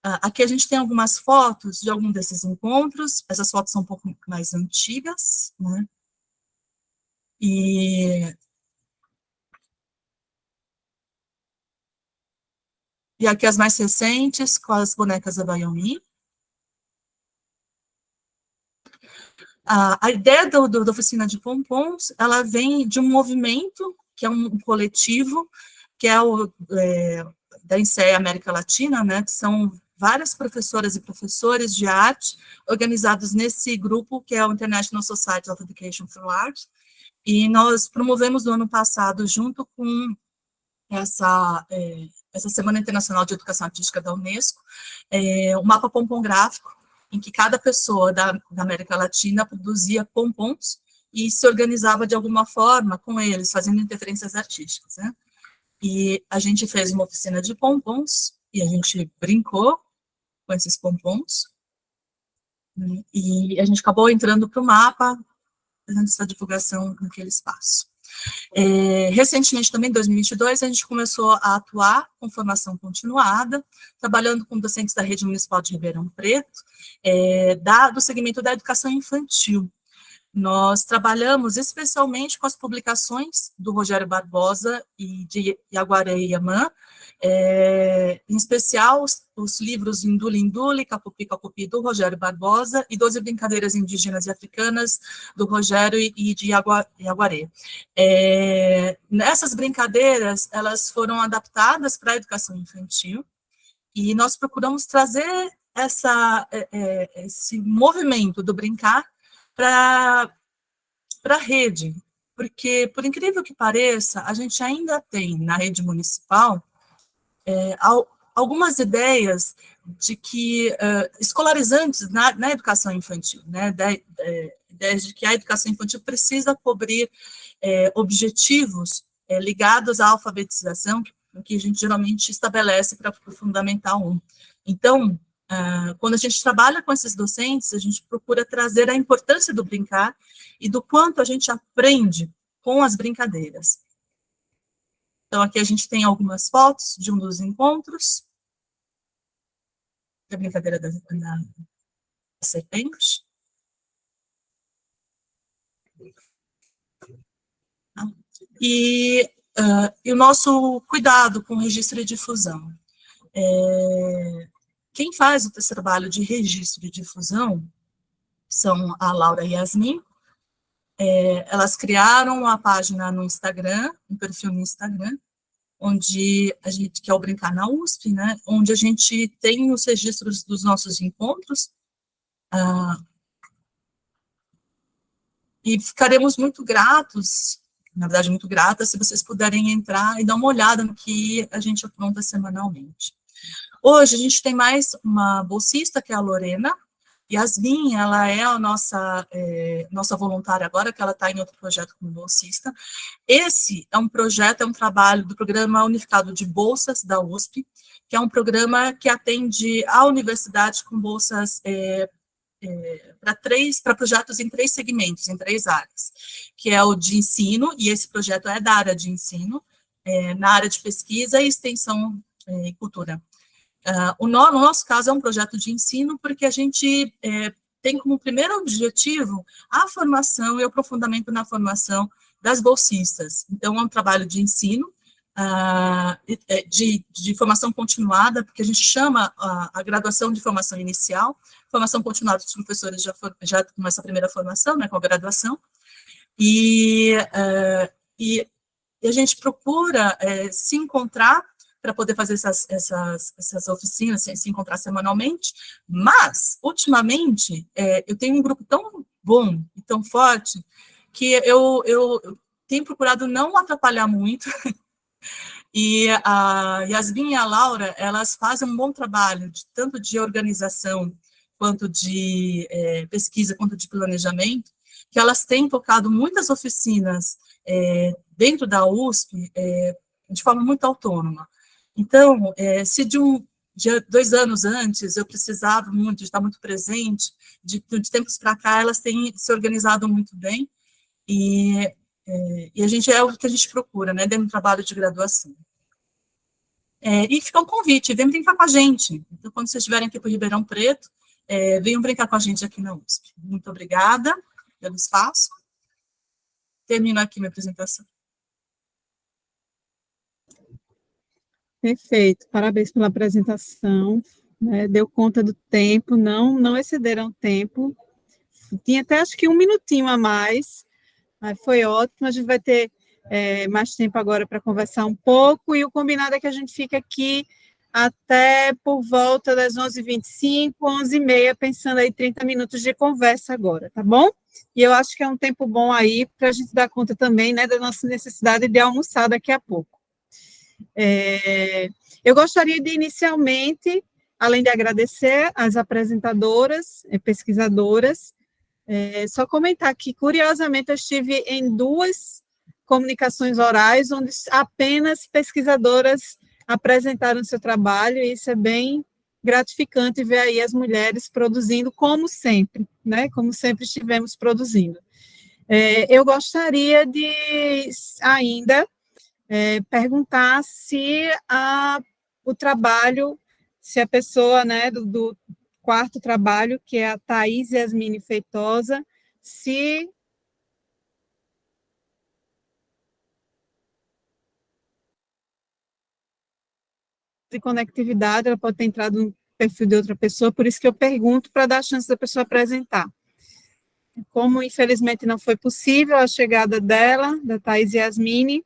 Aqui a gente tem algumas fotos de algum desses encontros, essas fotos são um pouco mais antigas, né? E aqui as mais recentes, com as bonecas da Bayomi. A ideia da oficina de pompons, ela vem de um movimento, que é um coletivo, que é o da INSEE América Latina, né, que são várias professoras e professores de arte organizados nesse grupo, que é o International Society of Education for Art, e nós promovemos no ano passado, junto com essa Semana Internacional de Educação Artística da Unesco, o mapa pompom gráfico, em que cada pessoa da América Latina produzia pompons e se organizava de alguma forma com eles, fazendo interferências artísticas, né? E a gente fez uma oficina de pompons, e a gente brincou com esses pompons, né? E a gente acabou entrando para o mapa, fazendo essa divulgação naquele espaço. Recentemente, também em 2022, a gente começou a atuar com formação continuada, trabalhando com docentes da Rede Municipal de Ribeirão Preto, do segmento da educação infantil. Nós trabalhamos especialmente com as publicações do Rogério Barbosa e de Yaguaré e Yamã, em especial os livros Indule Indule, Capupi Capupi, do Rogério Barbosa, e 12 Brincadeiras Indígenas e Africanas, do Rogério e de Yaguaré. Nessas brincadeiras, elas foram adaptadas para a educação infantil, e nós procuramos trazer esse movimento do brincar para a rede, porque, por incrível que pareça, a gente ainda tem na rede municipal algumas ideias de que escolarizantes na educação infantil, né, ideias de que a educação infantil precisa cobrir objetivos ligados à alfabetização, que a gente geralmente estabelece para o Fundamental 1. Então, quando a gente trabalha com esses docentes, a gente procura trazer a importância do brincar e do quanto a gente aprende com as brincadeiras. Então, aqui a gente tem algumas fotos de um dos encontros. que é a brincadeira da serpente. E o nosso cuidado com o registro e difusão. Quem faz esse trabalho de registro e difusão são a Laura e a Yasmin. Elas criaram a página no Instagram, um perfil no Instagram, onde a gente quer brincar na USP, né? Onde a gente tem os registros dos nossos encontros, e ficaremos muito gratos, na verdade, muito gratas, se vocês puderem entrar e dar uma olhada no que a gente apronta semanalmente. Hoje, a gente tem mais uma bolsista, que é a Lorena. Yasmin, ela é a nossa voluntária agora, que ela está em outro projeto como bolsista. Esse é um projeto, é um trabalho do Programa Unificado de Bolsas da USP, que é um programa que atende a universidade com bolsas para projetos em 3 segmentos, em 3 áreas, que é o de ensino, e esse projeto é da área de ensino, na área de pesquisa e extensão e cultura. No nosso caso, é um projeto de ensino, porque a gente tem como primeiro objetivo a formação e o aprofundamento na formação das bolsistas. Então, é um trabalho de ensino, de formação continuada, porque a gente chama a graduação de formação inicial. Formação continuada, os professores já com essa primeira formação, né, com a graduação, e a gente procura se encontrar para poder fazer essas oficinas, se encontrar semanalmente, mas, ultimamente, eu tenho um grupo tão bom e tão forte, que eu tenho procurado não atrapalhar muito, e a Yasmin e a Laura, elas fazem um bom trabalho, tanto de organização, quanto de pesquisa, quanto de planejamento, que elas têm tocado muitas oficinas dentro da USP de forma muito autônoma. Então, se de 2 anos antes eu precisava muito de estar muito presente, de tempos para cá elas têm se organizado muito bem, e a gente é o que a gente procura, né, dentro do trabalho de graduação. E fica um convite, vem brincar com a gente. Então, quando vocês estiverem aqui para o Ribeirão Preto, venham brincar com a gente aqui na USP. Muito obrigada pelo espaço. Termino aqui minha apresentação. Perfeito, parabéns pela apresentação, né, deu conta do tempo, não excederam o tempo, tinha até acho que 1 minutinho a mais, mas foi ótimo, a gente vai ter mais tempo agora para conversar um pouco, e o combinado é que a gente fica aqui até por volta das 11h25, 11h30, pensando aí 30 minutos de conversa agora, tá bom? E eu acho que é um tempo bom aí para a gente dar conta também, né, da nossa necessidade de almoçar daqui a pouco. Eu gostaria de, inicialmente, além de agradecer às apresentadoras, pesquisadoras, só comentar que, curiosamente, eu estive em 2 comunicações orais, onde apenas pesquisadoras apresentaram seu trabalho, e isso é bem gratificante ver aí as mulheres produzindo, como sempre, né, como sempre estivemos produzindo. Eu gostaria de, ainda, perguntar se o trabalho, se a pessoa, né, do 4º trabalho, que é a Thaís Yasmine Feitosa, se de conectividade, ela pode ter entrado no perfil de outra pessoa, por isso que eu pergunto, para dar a chance da pessoa apresentar. Como, infelizmente, não foi possível a chegada dela, da Thaís Yasmine,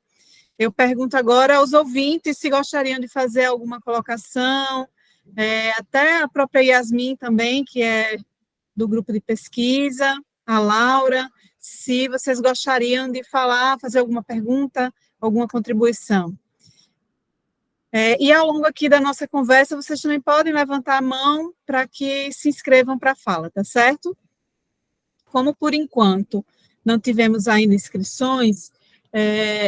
eu pergunto agora aos ouvintes se gostariam de fazer alguma colocação, até a própria Yasmin também, que é do grupo de pesquisa, a Laura, se vocês gostariam de falar, fazer alguma pergunta, alguma contribuição. E ao longo aqui da nossa conversa, vocês também podem levantar a mão para que se inscrevam para a fala, tá certo? Como, por enquanto, não tivemos ainda inscrições,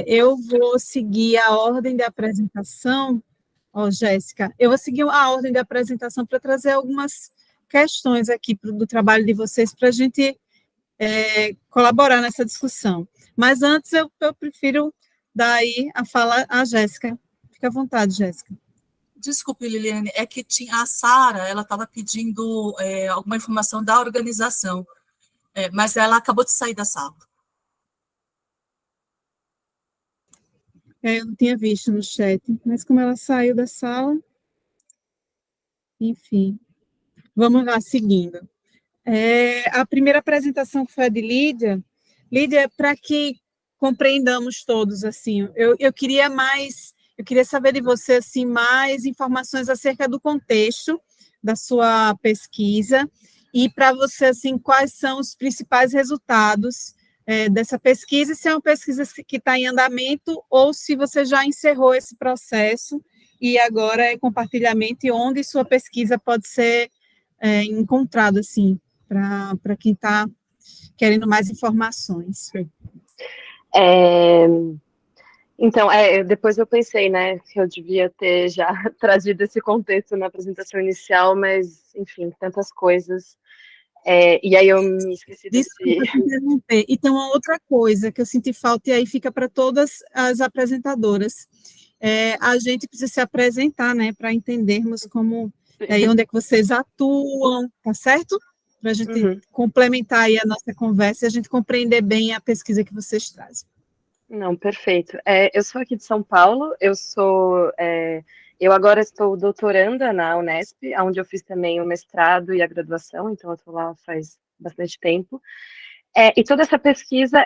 eu vou seguir a ordem de apresentação, Jéssica, eu vou seguir a ordem de apresentação para trazer algumas questões aqui do trabalho de vocês, para a gente colaborar nessa discussão. Mas antes, eu prefiro dar aí a fala à Jéssica. Fique à vontade, Jéssica. Desculpe, Liliane, é que tinha a Sara, ela estava pedindo alguma informação da organização, mas ela acabou de sair da sala. Eu não tinha visto no chat, mas como ela saiu da sala, enfim. Vamos lá, seguindo. A primeira apresentação que foi a de Lídia. Lídia, para que compreendamos todos, assim, eu queria saber de você, assim, mais informações acerca do contexto da sua pesquisa e para você, assim, quais são os principais resultados dessa pesquisa, se é uma pesquisa que está em andamento ou se você já encerrou esse processo e agora é compartilhamento e onde sua pesquisa pode ser encontrada, assim, para quem está querendo mais informações. Então, depois eu pensei, né, que eu devia ter já trazido esse contexto na apresentação inicial, mas, enfim, tantas coisas. E aí eu me esqueci Desculpa te interromper. E tem uma outra coisa que eu senti falta, e aí fica para todas as apresentadoras. A gente precisa se apresentar, né, para entendermos como, onde é que vocês atuam, tá certo? Para a gente complementar aí a nossa conversa e a gente compreender bem a pesquisa que vocês trazem. Não, perfeito. Eu sou aqui de São Paulo, eu agora estou doutoranda na Unesp, onde eu fiz também o mestrado e a graduação, então eu estou lá faz bastante tempo. E toda essa pesquisa,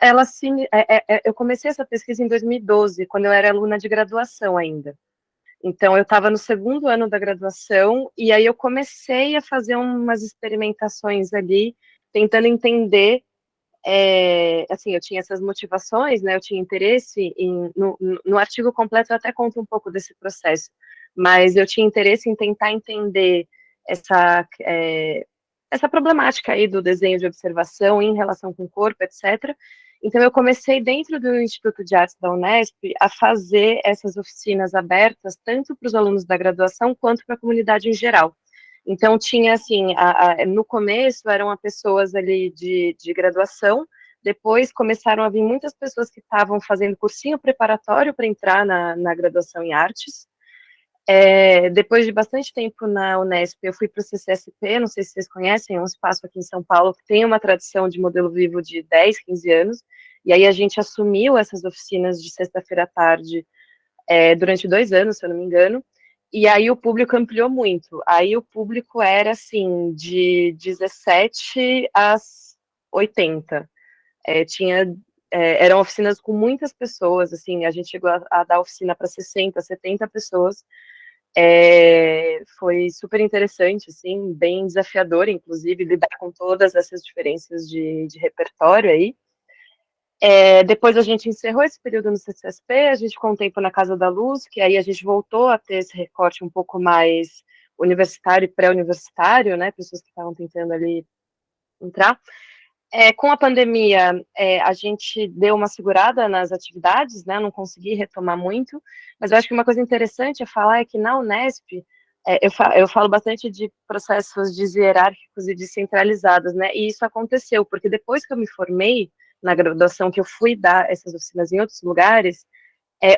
eu comecei essa pesquisa em 2012, quando eu era aluna de graduação ainda. Então, eu estava no segundo ano da graduação, e aí eu comecei a fazer umas experimentações ali, tentando entender, assim, eu tinha essas motivações, né, eu tinha interesse no artigo completo eu até conto um pouco desse processo, mas eu tinha interesse em tentar entender essa problemática aí do desenho de observação em relação com o corpo, etc. Então, eu comecei dentro do Instituto de Artes da Unesp a fazer essas oficinas abertas, tanto para os alunos da graduação quanto para a comunidade em geral. Então, tinha, assim, no começo eram pessoas ali de graduação, depois começaram a vir muitas pessoas que estavam fazendo cursinho preparatório para entrar na graduação em artes. Depois de bastante tempo na Unesp, eu fui para o CCSP, não sei se vocês conhecem, é um espaço aqui em São Paulo que tem uma tradição de modelo vivo de 10, 15 anos, e aí a gente assumiu essas oficinas de sexta-feira à tarde durante 2 anos, se eu não me engano, e aí o público ampliou muito. Aí o público era, assim, de 17 às 80. Eram oficinas com muitas pessoas, assim, a gente chegou a dar oficina para 60, 70 pessoas. Foi super interessante, assim, bem desafiador, inclusive, lidar com todas essas diferenças de repertório aí. Depois a gente encerrou esse período no CCSP, a gente ficou um tempo na Casa da Luz, que aí a gente voltou a ter esse recorte um pouco mais universitário e pré-universitário, né, pessoas que estavam tentando ali entrar. Com a pandemia, a gente deu uma segurada nas atividades, né, não consegui retomar muito, mas eu acho que uma coisa interessante a falar é que na Unesp, eu falo bastante de processos hierárquicos e descentralizados, né, e isso aconteceu, porque depois que eu me formei na graduação, que eu fui dar essas oficinas em outros lugares,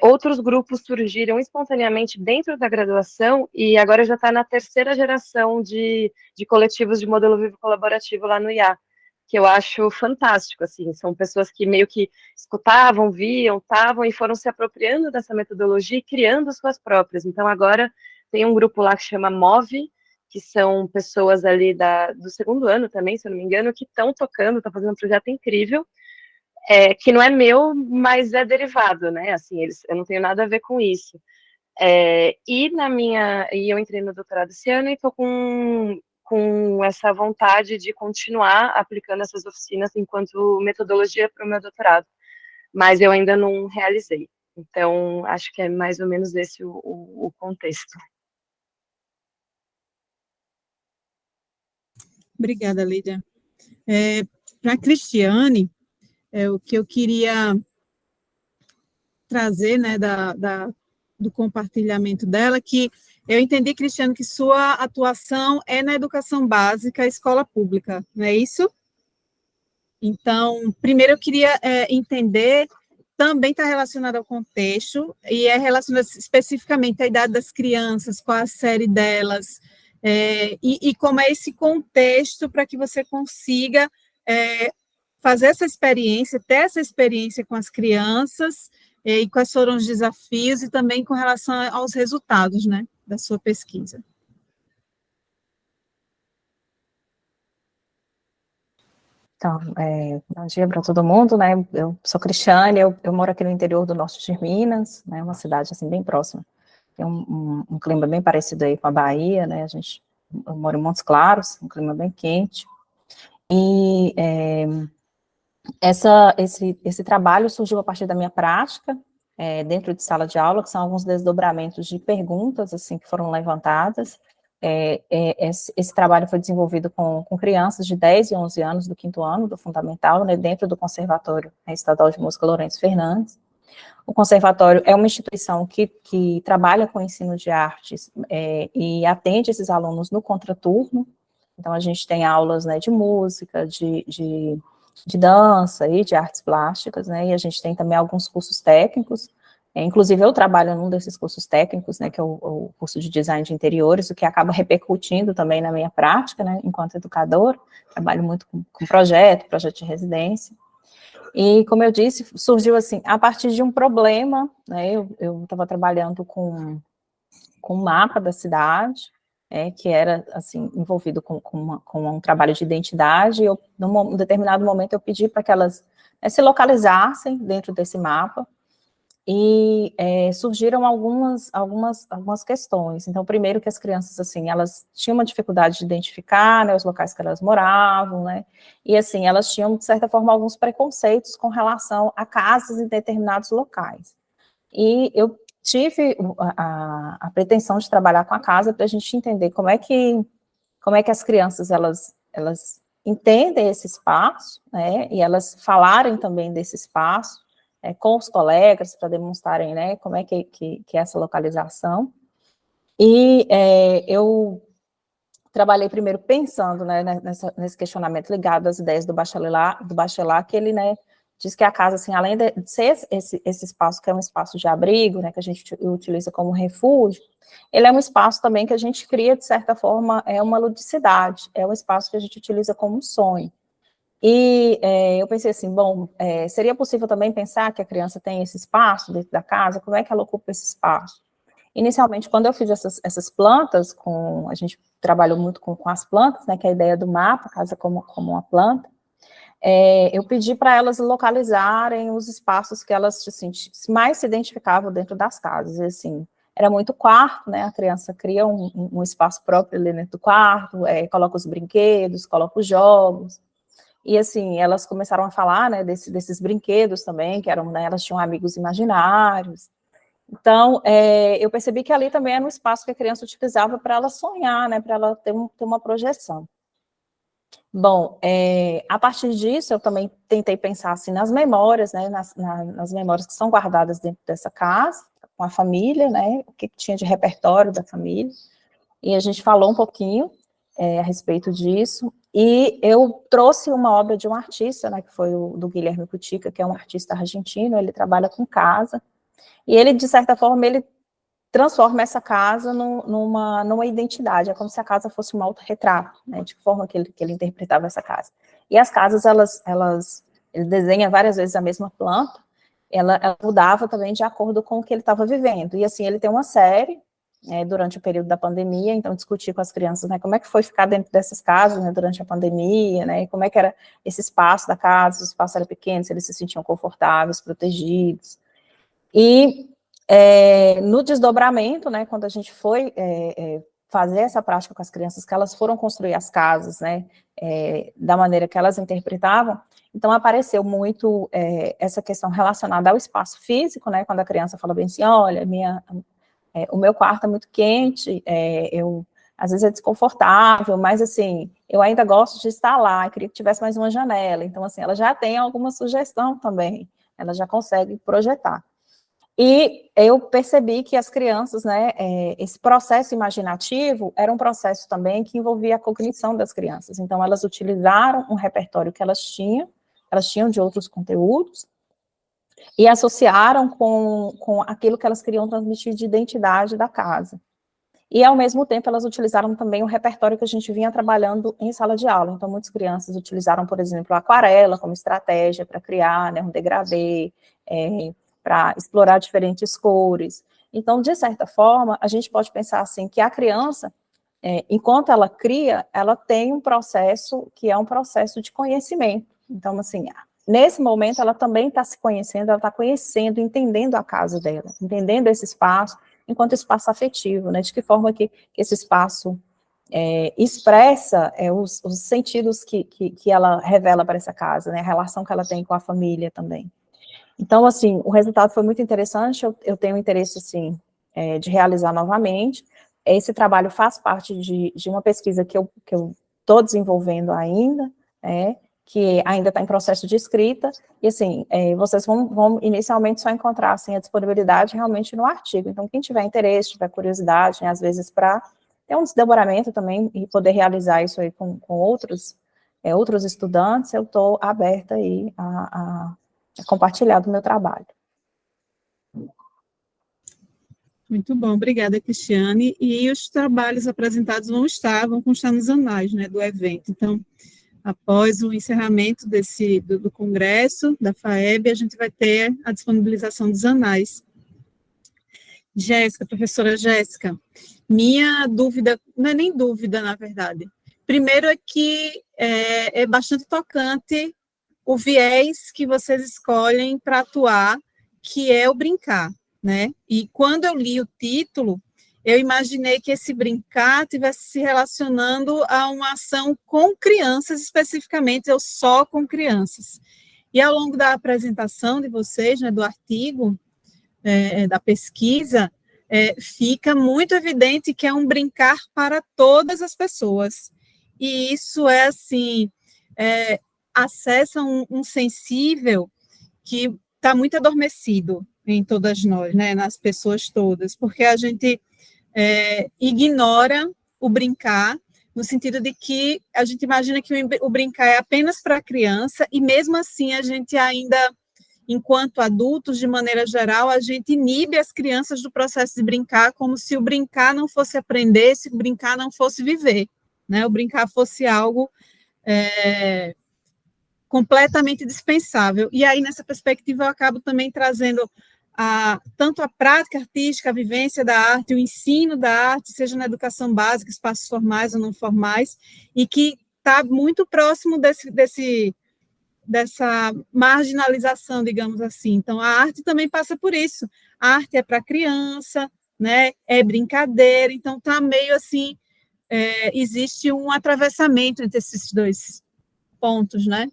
outros grupos surgiram espontaneamente dentro da graduação, e agora já está na 3ª geração de coletivos de modelo vivo colaborativo lá no IA, que eu acho fantástico, assim, são pessoas que meio que escutavam, viam, estavam e foram se apropriando dessa metodologia e criando suas próprias. Então, agora tem um grupo lá que chama MOVE, que são pessoas ali do segundo ano também, se eu não me engano, que estão tocando, estão fazendo um projeto incrível, que não é meu, mas é derivado, né, assim, eu não tenho nada a ver com isso. E eu entrei no doutorado esse ano e estou com essa vontade de continuar aplicando essas oficinas enquanto metodologia para o meu doutorado, mas eu ainda não realizei. Então, acho que é mais ou menos esse o contexto. Obrigada, Lídia. Para a Cristiane, o que eu queria trazer, né, do compartilhamento dela, que eu entendi, Cristiane, que sua atuação é na educação básica, escola pública, não é isso? Então, primeiro eu queria entender também está relacionado ao contexto, e é relacionado especificamente à idade das crianças, qual a série delas, e como é esse contexto para que você consiga fazer essa experiência, ter essa experiência com as crianças, e quais foram os desafios, e também com relação aos resultados, né, da sua pesquisa. Então, bom dia para todo mundo, né? Eu sou Cristiane, eu moro aqui no interior do norte de Minas, né? Uma cidade assim bem próxima. Tem um clima bem parecido aí com a Bahia, né? Eu moro em Montes Claros, um clima bem quente. E esse trabalho surgiu a partir da minha prática dentro de sala de aula, que são alguns desdobramentos de perguntas assim que foram levantadas. Esse trabalho foi desenvolvido com crianças de 10 e 11 anos do 5º ano do Fundamental, né, dentro do Conservatório Estadual de Música Lourenço Fernandes. O conservatório é uma instituição que trabalha com ensino de artes e atende esses alunos no contraturno. Então, a gente tem aulas, né, de música, de dança e de artes plásticas, né, e a gente tem também alguns cursos técnicos. Inclusive, eu trabalho num desses cursos técnicos, né, que é o curso de design de interiores, o que acaba repercutindo também na minha prática, né, enquanto educadora. Trabalho muito com projeto de residência. E, como eu disse, surgiu assim, a partir de um problema, né, eu estava trabalhando com um mapa da cidade, que era, assim, envolvido com um trabalho de identidade, e num determinado momento eu pedi para que elas se localizassem dentro desse mapa, e surgiram algumas questões. Então, primeiro que as crianças, assim, elas tinham uma dificuldade de identificar, né, os locais que elas moravam, né, e assim, elas tinham, de certa forma, alguns preconceitos com relação a casas em determinados locais. E eu tive a pretensão de trabalhar com a casa para a gente entender como é que as crianças, elas entendem esse espaço, né, e elas falarem também desse espaço, com os colegas, para demonstrarem, né, como é que é essa localização. E eu trabalhei primeiro pensando, né, nesse questionamento ligado às ideias do Bachelard, que ele, né, diz que a casa, assim, além de ser esse espaço que é um espaço de abrigo, né, que a gente utiliza como refúgio, ele é um espaço também que a gente cria, de certa forma, uma ludicidade, é um espaço que a gente utiliza como um sonho. E eu pensei assim, bom, seria possível também pensar que a criança tem esse espaço dentro da casa, como é que ela ocupa esse espaço? Inicialmente, quando eu fiz essas plantas, a gente trabalhou muito com as plantas, né, que é a ideia do mapa, casa como uma planta, eu pedi para elas localizarem os espaços que elas assim, mais se identificavam dentro das casas, e assim, era muito quarto, né, a criança cria um espaço próprio ali dentro do quarto, coloca os brinquedos, coloca os jogos, e assim, elas começaram a falar, né, desses brinquedos também, que eram, né, elas tinham amigos imaginários. Então, eu percebi que ali também era um espaço que a criança utilizava para ela sonhar, né, para ela ter uma projeção. Bom, a partir disso, eu também tentei pensar, assim, nas memórias, né, nas memórias que são guardadas dentro dessa casa, com a família, né, o que tinha de repertório da família, e a gente falou um pouquinho a respeito disso, e eu trouxe uma obra de um artista, né, que foi do Guilherme Cutica, que é um artista argentino, ele trabalha com casa, e ele, de certa forma, ele transforma essa casa numa identidade, é como se a casa fosse um autorretrato, né, de que forma que ele interpretava essa casa. E as casas, ele desenha várias vezes a mesma planta, ela mudava também de acordo com o que ele estava vivendo, e assim, ele tem uma série, durante o período da pandemia, então discutir com as crianças, né, como é que foi ficar dentro dessas casas, né, durante a pandemia, né, e como é que era esse espaço da casa, se o espaço era pequeno, se eles se sentiam confortáveis, protegidos. E no desdobramento, né, quando a gente foi fazer essa prática com as crianças, que elas foram construir as casas, né, da maneira que elas interpretavam, então apareceu muito essa questão relacionada ao espaço físico, né, quando a criança fala bem assim, olha, o meu quarto é muito quente, às vezes é desconfortável, mas assim, eu ainda gosto de estar lá, queria que tivesse mais uma janela, então assim, ela já tem alguma sugestão também, ela já consegue projetar. E eu percebi que as crianças, né, esse processo imaginativo era um processo também que envolvia a cognição das crianças, então elas utilizaram um repertório que elas tinham de outros conteúdos, e associaram com aquilo que elas queriam transmitir de identidade da casa. E, ao mesmo tempo, elas utilizaram também o repertório que a gente vinha trabalhando em sala de aula. Então, muitas crianças utilizaram, por exemplo, a aquarela como estratégia para criar, né, um degradê, para explorar diferentes cores. Então, de certa forma, a gente pode pensar assim, que a criança, enquanto ela cria, ela tem um processo que é um processo de conhecimento. Então, assim, nesse momento, ela também está se conhecendo, ela está conhecendo, entendendo a casa dela, entendendo esse espaço, enquanto espaço afetivo, né? De que forma que esse espaço expressa os sentidos que ela revela para essa casa, né? A relação que ela tem com a família também. Então, assim, o resultado foi muito interessante, eu tenho interesse, assim, de realizar novamente. Esse trabalho faz parte de uma pesquisa que eu estou desenvolvendo ainda, que ainda está em processo de escrita, e assim, vocês vão inicialmente só encontrar, assim, a disponibilidade realmente no artigo. Então, quem tiver interesse, tiver curiosidade, né, às vezes para ter um desdobramento também, e poder realizar isso aí com outros estudantes, eu estou aberta aí a compartilhar do meu trabalho. Muito bom, obrigada, Cristiane. E os trabalhos apresentados vão constar nos anais, né, do evento. Então, após o encerramento do congresso, da FAEB, a gente vai ter a disponibilização dos anais. Jéssica, professora Jéssica, minha dúvida, não é nem dúvida, na verdade. Primeiro é que é bastante tocante o viés que vocês escolhem para atuar, que é o brincar, né? E quando eu li o título, eu imaginei que esse brincar estivesse se relacionando a uma ação com crianças, especificamente, ou só com crianças. E ao longo da apresentação de vocês, né, do artigo, da pesquisa, fica muito evidente que é um brincar para todas as pessoas. E isso é, assim, acessa um sensível que está muito adormecido em todas nós, né, nas pessoas todas, porque a gente ignora o brincar, no sentido de que a gente imagina que o brincar é apenas para a criança, e mesmo assim a gente ainda, enquanto adultos, de maneira geral, a gente inibe as crianças do processo de brincar, como se o brincar não fosse aprender, se o brincar não fosse viver, né? O brincar fosse algo completamente dispensável. E aí, nessa perspectiva, eu acabo também trazendo tanto a prática artística, a vivência da arte, o ensino da arte, seja na educação básica, espaços formais ou não formais, e que está muito próximo dessa marginalização, digamos assim. Então, a arte também passa por isso. A arte é para criança, né? É brincadeira, então está meio assim, existe um atravessamento entre esses dois pontos, né?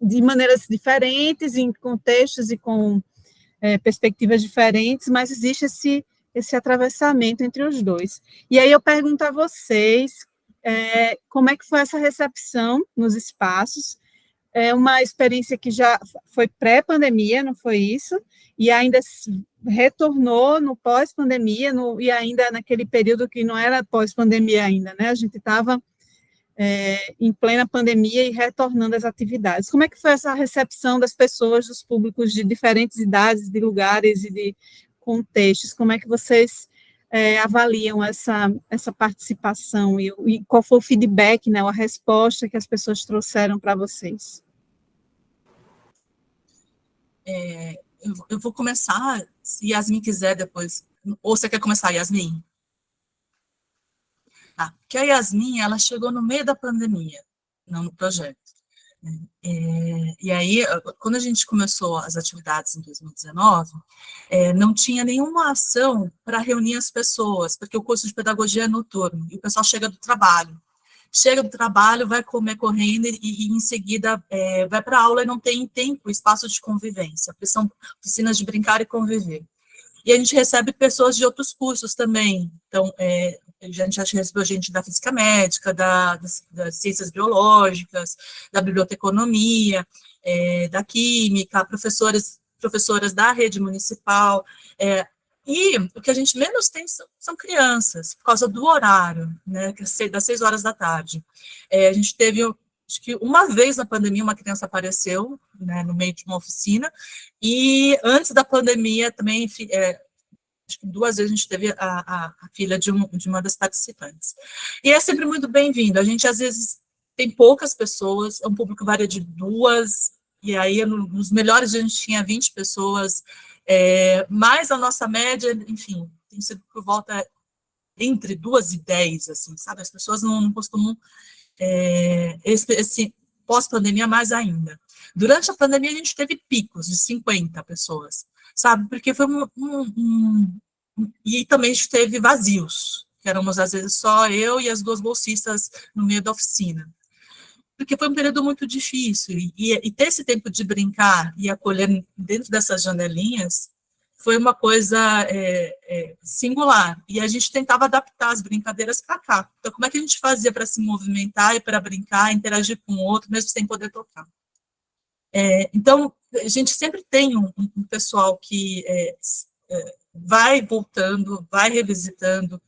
De maneiras diferentes, em contextos e com perspectivas diferentes, mas existe esse atravessamento entre os dois. E aí eu pergunto a vocês, como é que foi essa recepção nos espaços? É uma experiência que já foi pré-pandemia, não foi isso? E ainda retornou no pós-pandemia, e ainda naquele período que não era pós-pandemia ainda, né? A gente estava em plena pandemia e retornando às atividades. Como é que foi essa recepção das pessoas, dos públicos de diferentes idades, de lugares e de contextos? Como é que vocês avaliam essa participação e qual foi o feedback, né, a resposta que as pessoas trouxeram para vocês? Eu vou começar, se Yasmin quiser depois, ou você quer começar, Yasmin? Tá, porque a Yasmin, ela chegou no meio da pandemia, não no projeto. E aí, quando a gente começou as atividades em 2019, não tinha nenhuma ação para reunir as pessoas, porque o curso de pedagogia é noturno, e o pessoal chega do trabalho, vai comer correndo e em seguida vai para a aula e não tem tempo, espaço de convivência, porque são oficinas de brincar e conviver. E a gente recebe pessoas de outros cursos também, então, a gente já recebeu gente da física médica, das ciências biológicas, da biblioteconomia, da química, professoras da rede municipal, e o que a gente menos tem são crianças, por causa do horário, né, das 6 horas da tarde. A gente teve acho que uma vez na pandemia uma criança apareceu, né, no meio de uma oficina, e antes da pandemia também, acho que 2 vezes a gente teve a filha de uma das participantes. E é sempre muito bem-vindo. A gente, às vezes, tem poucas pessoas, é um público varia de 2, e aí nos melhores dias a gente tinha 20 pessoas, mas a nossa média, enfim, tem sido por volta entre 2 e 10, assim, sabe? As pessoas não costumam, esse pós-pandemia mais ainda. Durante a pandemia a gente teve picos de 50 pessoas, sabe? Porque foi e também a gente teve vazios, que éramos às vezes só eu e as 2 bolsistas no meio da oficina. Porque foi um período muito difícil, e ter esse tempo de brincar e acolher dentro dessas janelinhas foi uma coisa singular, e a gente tentava adaptar as brincadeiras para cá. Então, como é que a gente fazia para se movimentar e para brincar, interagir com o outro, mesmo sem poder tocar? Então, a gente sempre tem um pessoal que vai voltando, vai revisitando,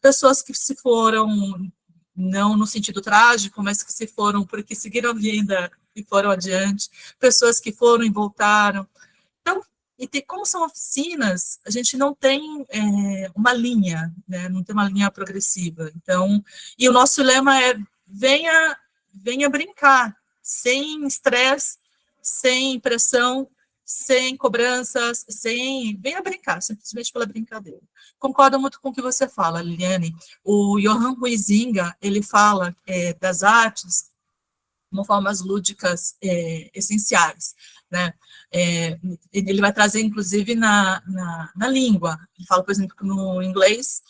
pessoas que se foram, não no sentido trágico, mas que se foram porque seguiram a vida e foram adiante, pessoas que foram e voltaram. Então, como são oficinas, a gente não tem uma linha, né, não tem uma linha progressiva. Então, e o nosso lema é venha brincar, sem estresse, sem pressão, sem cobranças, venha brincar, simplesmente pela brincadeira. Concordo muito com o que você fala, Liliane. O Johann Huizinga, ele fala das artes como formas lúdicas essenciais, né? Ele vai trazer, inclusive, na língua. Ele fala, por exemplo, que no inglês,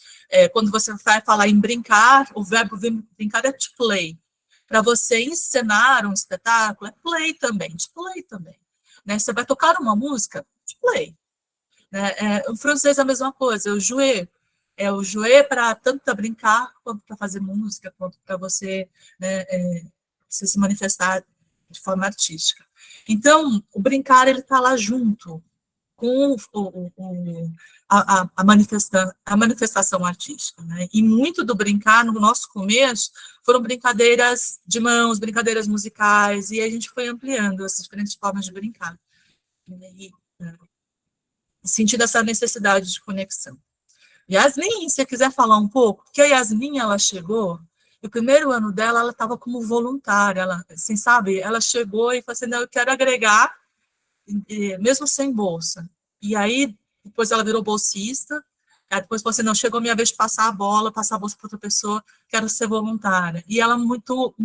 quando você vai falar em brincar, o verbo brincar é to play. Para você encenar um espetáculo, é play também, to play também. Né? Você vai tocar uma música, to play. Né? O francês é a mesma coisa, o jouer. O jouer para tanto para brincar, quanto para fazer música, quanto para você, né, você se manifestar de forma artística. Então, o brincar, ele está lá junto com a manifestação artística, né? E muito do brincar, no nosso começo, foram brincadeiras de mãos, brincadeiras musicais, e a gente foi ampliando essas diferentes formas de brincar, né? E sentindo essa necessidade de conexão. Yasmin, se você quiser falar um pouco, porque a Yasmin, ela chegou, no primeiro ano dela, ela estava como voluntária, ela, assim, sabe, ela chegou e falou assim, não, eu quero agregar, mesmo sem bolsa. E aí, depois ela virou bolsista, aí depois falou assim, não, chegou a minha vez de passar a bola, passar a bolsa para outra pessoa, quero ser voluntária. E ela muito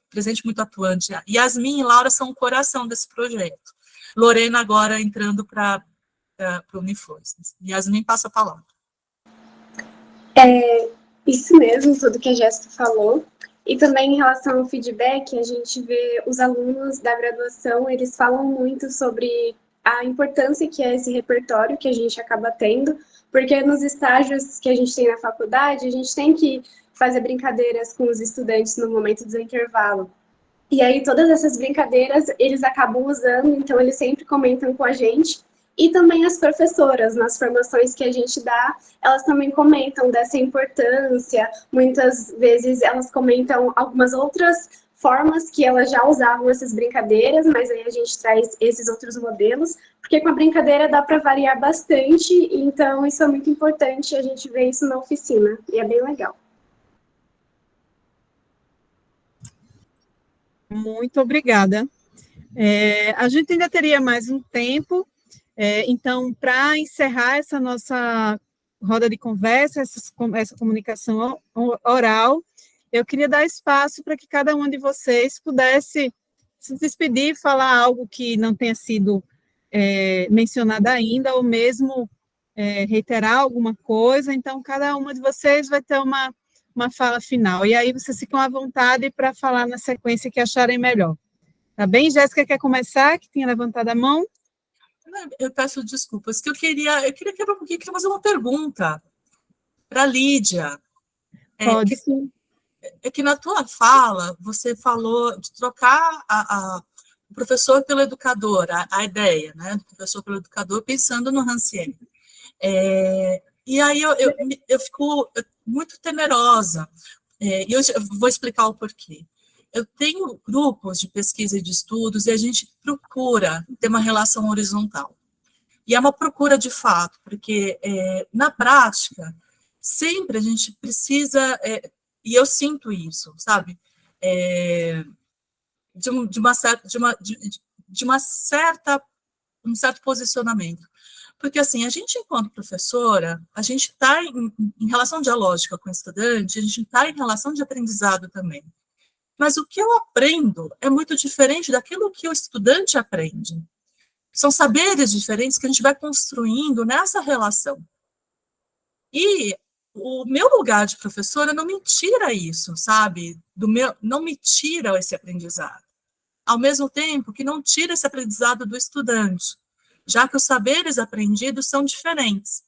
presente, muito atuante. Yasmin e Laura são o coração desse projeto. Lorena agora entrando para o Uniforças. Yasmin, passa a palavra. Isso mesmo, tudo que a Jéssica falou. E também em relação ao feedback, a gente vê os alunos da graduação, eles falam muito sobre a importância que é esse repertório que a gente acaba tendo, porque nos estágios que a gente tem na faculdade, a gente tem que fazer brincadeiras com os estudantes no momento do intervalo. E aí todas essas brincadeiras eles acabam usando, então eles sempre comentam com a gente. E também as professoras, nas formações que a gente dá, elas também comentam dessa importância. Muitas vezes elas comentam algumas outras formas que elas já usavam essas brincadeiras, mas aí a gente traz esses outros modelos, porque com a brincadeira dá para variar bastante, então isso é muito importante, a gente vê isso na oficina, e é bem legal. Muito obrigada. A gente ainda teria mais um tempo, então, para encerrar essa nossa roda de conversa, essa comunicação oral, eu queria dar espaço para que cada um de vocês pudesse se despedir, falar algo que não tenha sido mencionado ainda, ou mesmo reiterar alguma coisa. Então, cada uma de vocês vai ter uma fala final, e aí vocês ficam à vontade para falar na sequência que acharem melhor. Tá bem? Jéssica quer começar, que tinha levantado a mão? Eu peço desculpas, que eu queria fazer uma pergunta para a Lídia. Pode, sim. Que na tua fala, você falou de trocar o professor pelo educador, a ideia, né, do professor pelo educador, pensando no Rancière. E aí eu fico muito temerosa, e eu vou explicar o porquê. eu tenho grupos de pesquisa e de estudos e a gente procura ter uma relação horizontal. E é uma procura de fato, porque na prática, sempre a gente precisa, e eu sinto isso, sabe, um certo posicionamento. Porque, assim, a gente, enquanto professora, a gente está em relação dialógica com o estudante, a gente está em relação de aprendizado também. Mas o que eu aprendo é muito diferente daquilo que o estudante aprende. São saberes diferentes que a gente vai construindo nessa relação. E o meu lugar de professora não me tira isso, sabe? Não me tira esse aprendizado. Ao mesmo tempo que não tira esse aprendizado do estudante, já que os saberes aprendidos são diferentes.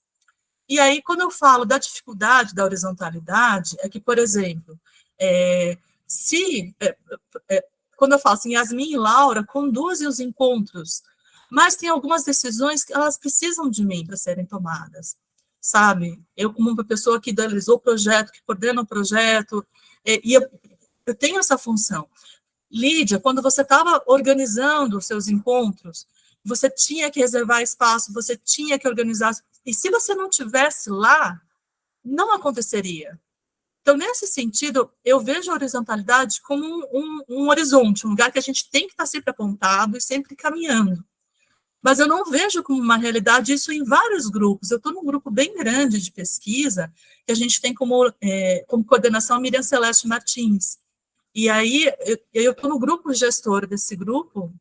E aí, quando eu falo da dificuldade da horizontalidade, é que, por exemplo, quando eu falo assim, Yasmin e Laura conduzem os encontros, mas tem algumas decisões que elas precisam de mim para serem tomadas, sabe? Eu, como uma pessoa que idealizou o projeto, que coordena o projeto, e eu tenho essa função. Lídia, quando você estava organizando os seus encontros, você tinha que reservar espaço, você tinha que organizar, e se você não tivesse lá, não aconteceria. Então, nesse sentido, eu vejo a horizontalidade como um horizonte, um lugar que a gente tem que estar sempre apontado e sempre caminhando. Mas eu não vejo como uma realidade isso em vários grupos. Eu estou num grupo bem grande de pesquisa, que a gente tem como coordenação a Miriam Celeste Martins. E aí, eu estou no grupo gestor desse grupo,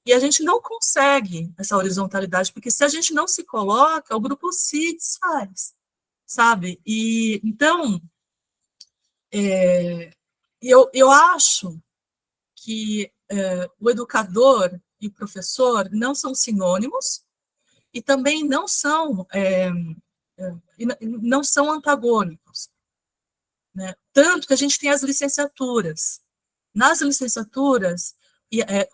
e a gente não consegue essa horizontalidade, porque se a gente não se coloca, o grupo se desfaz, sabe? E, então, eu acho que o educador e o professor não são sinônimos, e também não são antagônicos, né? Tanto que a gente tem as licenciaturas. Nas licenciaturas,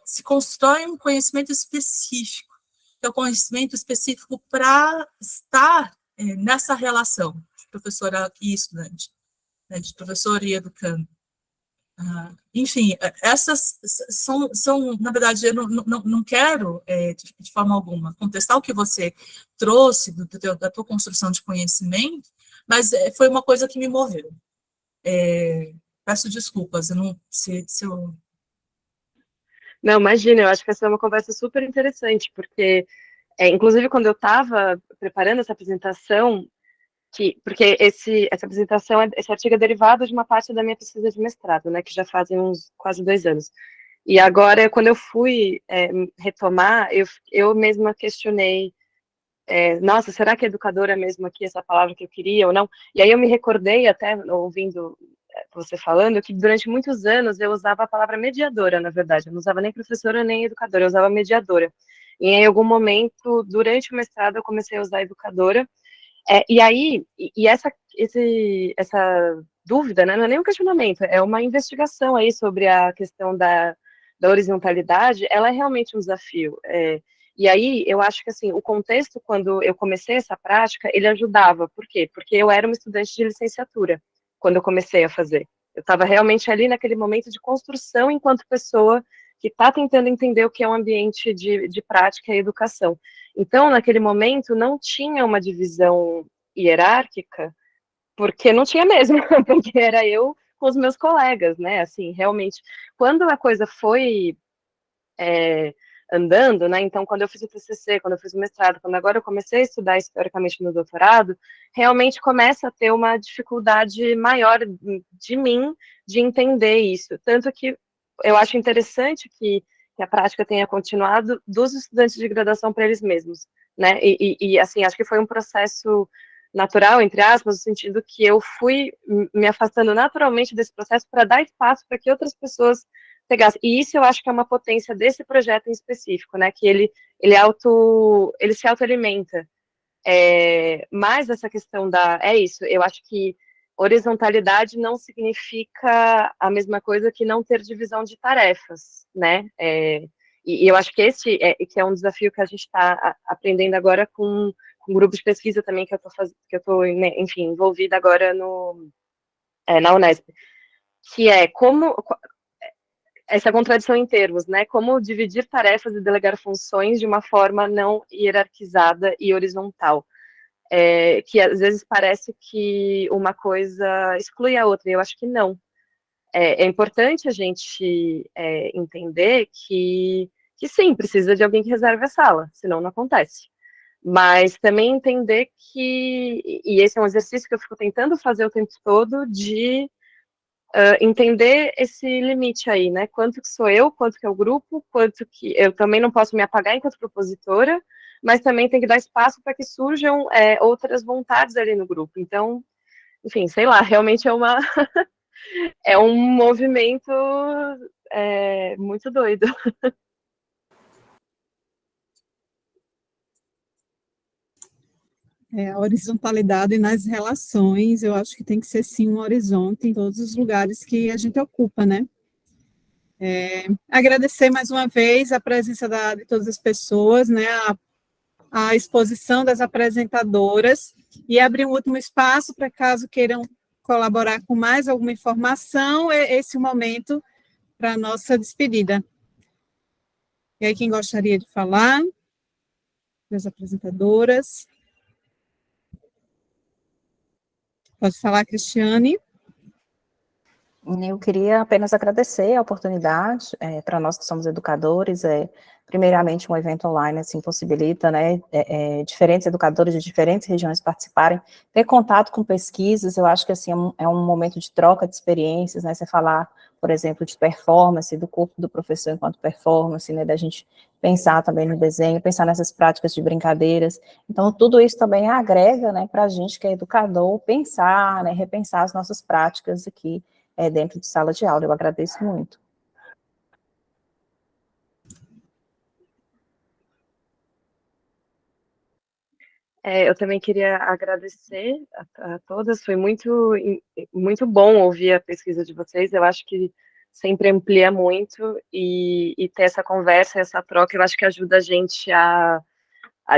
se constrói um conhecimento específico, que é o conhecimento específico para estar nessa relação de professora e estudante, né, de professor e educando. Enfim, essas são, na verdade, eu não quero, de forma alguma, contestar o que você trouxe da tua construção de conhecimento, mas foi uma coisa que me moveu. Peço desculpas, eu não sei se eu... Não, imagina, eu acho que essa é uma conversa super interessante, porque, inclusive, quando eu estava preparando essa apresentação, porque essa apresentação, esse artigo é derivado de uma parte da minha pesquisa de mestrado, né, que já fazem uns quase 2 anos. E agora, quando eu fui retomar, eu mesma questionei, nossa, será que educadora é mesmo aqui essa palavra que eu queria ou não? E aí eu me recordei, até ouvindo você falando, que durante muitos anos eu usava a palavra mediadora, na verdade. Eu não usava nem professora nem educadora, eu usava mediadora. E em algum momento, durante o mestrado, eu comecei a usar educadora. E aí, essa dúvida, né, não é nem um questionamento, é uma investigação aí sobre a questão da horizontalidade, ela é realmente um desafio. E aí, eu acho que, assim, o contexto, quando eu comecei essa prática, ele ajudava. Por quê? Porque eu era uma estudante de licenciatura, quando eu comecei a fazer. Eu estava realmente ali naquele momento de construção enquanto pessoa que está tentando entender o que é um ambiente de prática e educação. Então, naquele momento, não tinha uma divisão hierárquica, porque não tinha mesmo, porque era eu com os meus colegas, né? Assim, realmente, quando a coisa foi andando, né? Então, quando eu fiz o TCC, quando eu fiz o mestrado, quando agora eu comecei a estudar historicamente no doutorado, realmente começa a ter uma dificuldade maior de mim de entender isso. Tanto que eu acho interessante que a prática tenha continuado dos estudantes de graduação para eles mesmos, né? E assim, acho que foi um processo natural, entre aspas, no sentido que eu fui me afastando naturalmente desse processo para dar espaço para que outras pessoas pegassem. E isso eu acho que é uma potência desse projeto em específico, né? Que ele se autoalimenta. Mas essa questão é isso, eu acho que horizontalidade não significa a mesma coisa que não ter divisão de tarefas, né? E eu acho que esse que é um desafio que a gente está aprendendo agora com um grupo de pesquisa também que eu estou, enfim, envolvida agora na Unesp, que é como essa contradição em termos, né? Como dividir tarefas e delegar funções de uma forma não hierarquizada e horizontal. Que às vezes parece que uma coisa exclui a outra, e eu acho que não. É importante a gente entender que sim, precisa de alguém que reserve a sala, senão não acontece. Mas também entender e esse é um exercício que eu fico tentando fazer o tempo todo, de entender esse limite aí, né? Quanto que sou eu, quanto que é o grupo, quanto que eu também não posso me apagar enquanto propositora, mas também tem que dar espaço para que surjam outras vontades ali no grupo. Então, enfim, sei lá, realmente é um movimento muito doido. A horizontalidade nas relações, eu acho que tem que ser, sim, um horizonte em todos os lugares que a gente ocupa, né? Agradecer mais uma vez a presença de todas as pessoas, né? A exposição das apresentadoras, e abrir um último espaço para caso queiram colaborar com mais alguma informação, esse momento para a nossa despedida. E aí, quem gostaria de falar? Das apresentadoras. Pode falar, Cristiane. Eu queria apenas agradecer a oportunidade, para nós que somos educadores, primeiramente um evento online, assim, possibilita, né, diferentes educadores de diferentes regiões participarem, ter contato com pesquisas. Eu acho que, assim, é um momento de troca de experiências, né, você falar, por exemplo, de performance, do corpo do professor enquanto performance, né, da gente pensar também no desenho, pensar nessas práticas de brincadeiras. Então, tudo isso também agrega, né, para a gente que é educador, pensar, né, repensar as nossas práticas aqui, dentro de sala de aula. Eu agradeço muito. Eu também queria agradecer a todas, foi muito bom ouvir a pesquisa de vocês, eu acho que sempre amplia muito, e ter essa conversa, essa troca, eu acho que ajuda a gente a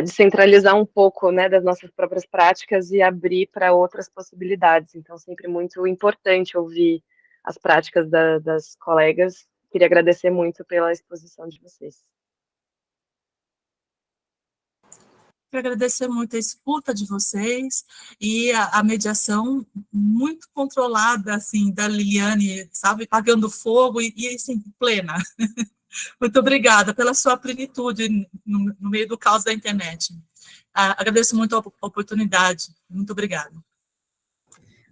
descentralizar um pouco, né, das nossas próprias práticas e abrir para outras possibilidades. Então, sempre muito importante ouvir as práticas das colegas. Queria agradecer muito pela exposição de vocês. Quero agradecer muito a escuta de vocês e a mediação muito controlada, assim, da Liliane, sabe, pagando fogo e assim, plena. Muito obrigada pela sua plenitude no meio do caos da internet. Agradeço muito a oportunidade. Muito obrigada.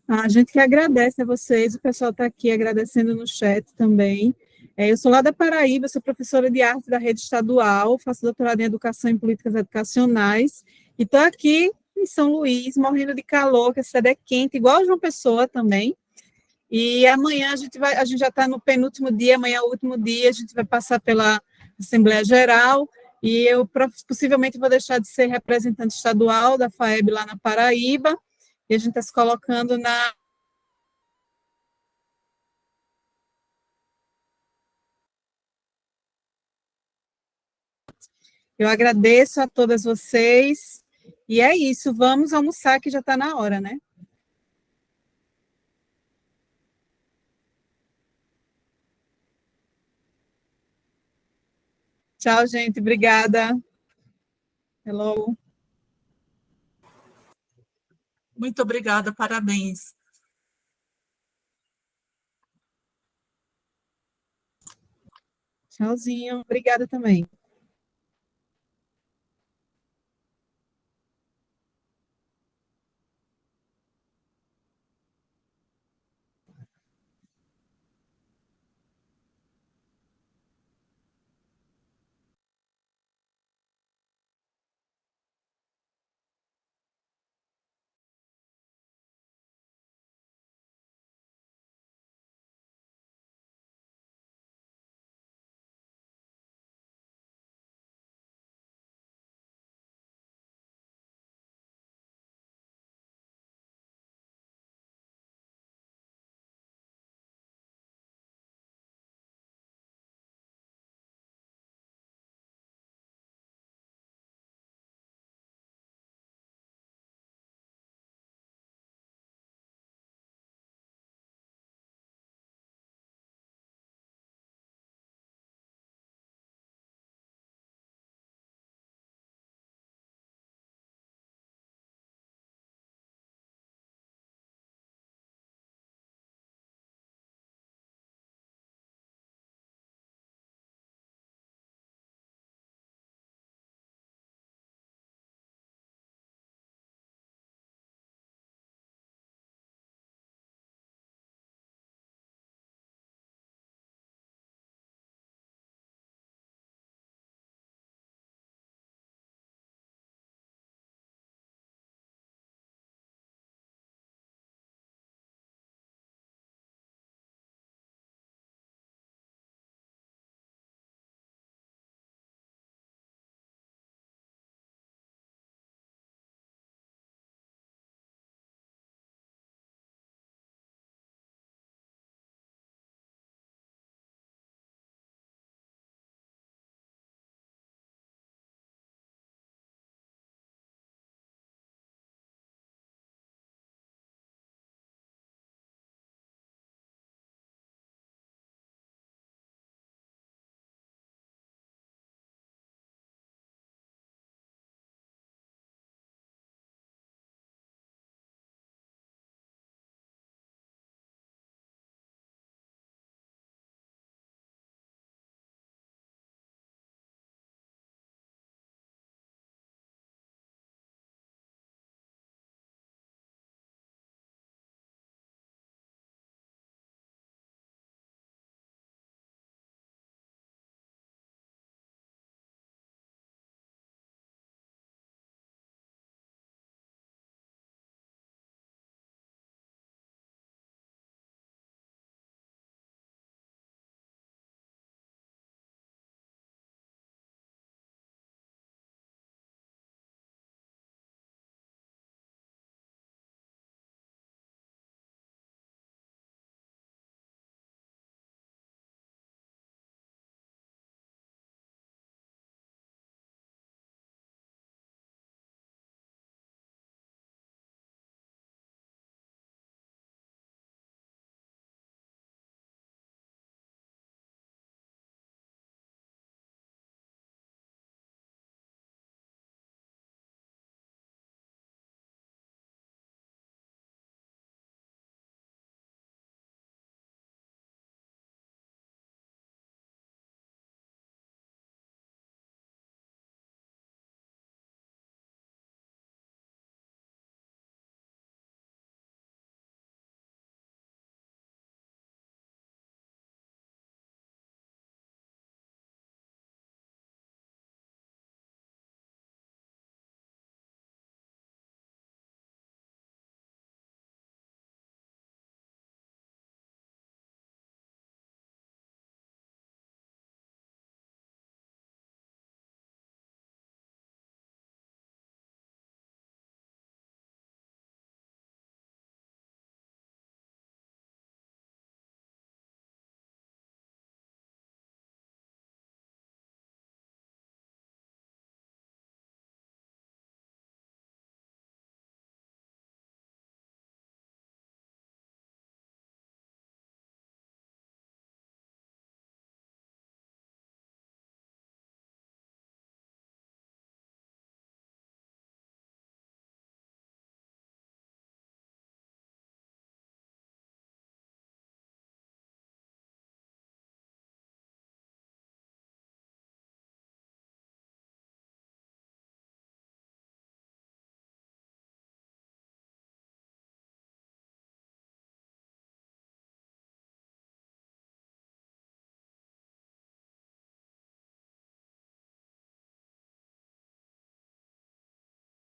A gente que agradece a vocês, o pessoal está aqui agradecendo no chat também. Eu sou lá da Paraíba, sou professora de arte da rede estadual, faço doutorado em educação e políticas educacionais, e estou aqui em São Luís, morrendo de calor, que a cidade é quente, igual a João Pessoa também. E amanhã a gente já está no penúltimo dia, amanhã é o último dia, a gente vai passar pela Assembleia Geral, e eu possivelmente vou deixar de ser representante estadual da FAEB lá na Paraíba, e a gente está se colocando na... Eu agradeço a todas vocês, e é isso, vamos almoçar, que já está na hora, né? Tchau, gente, obrigada. Hello. Muito obrigada, parabéns. Tchauzinho, obrigada também.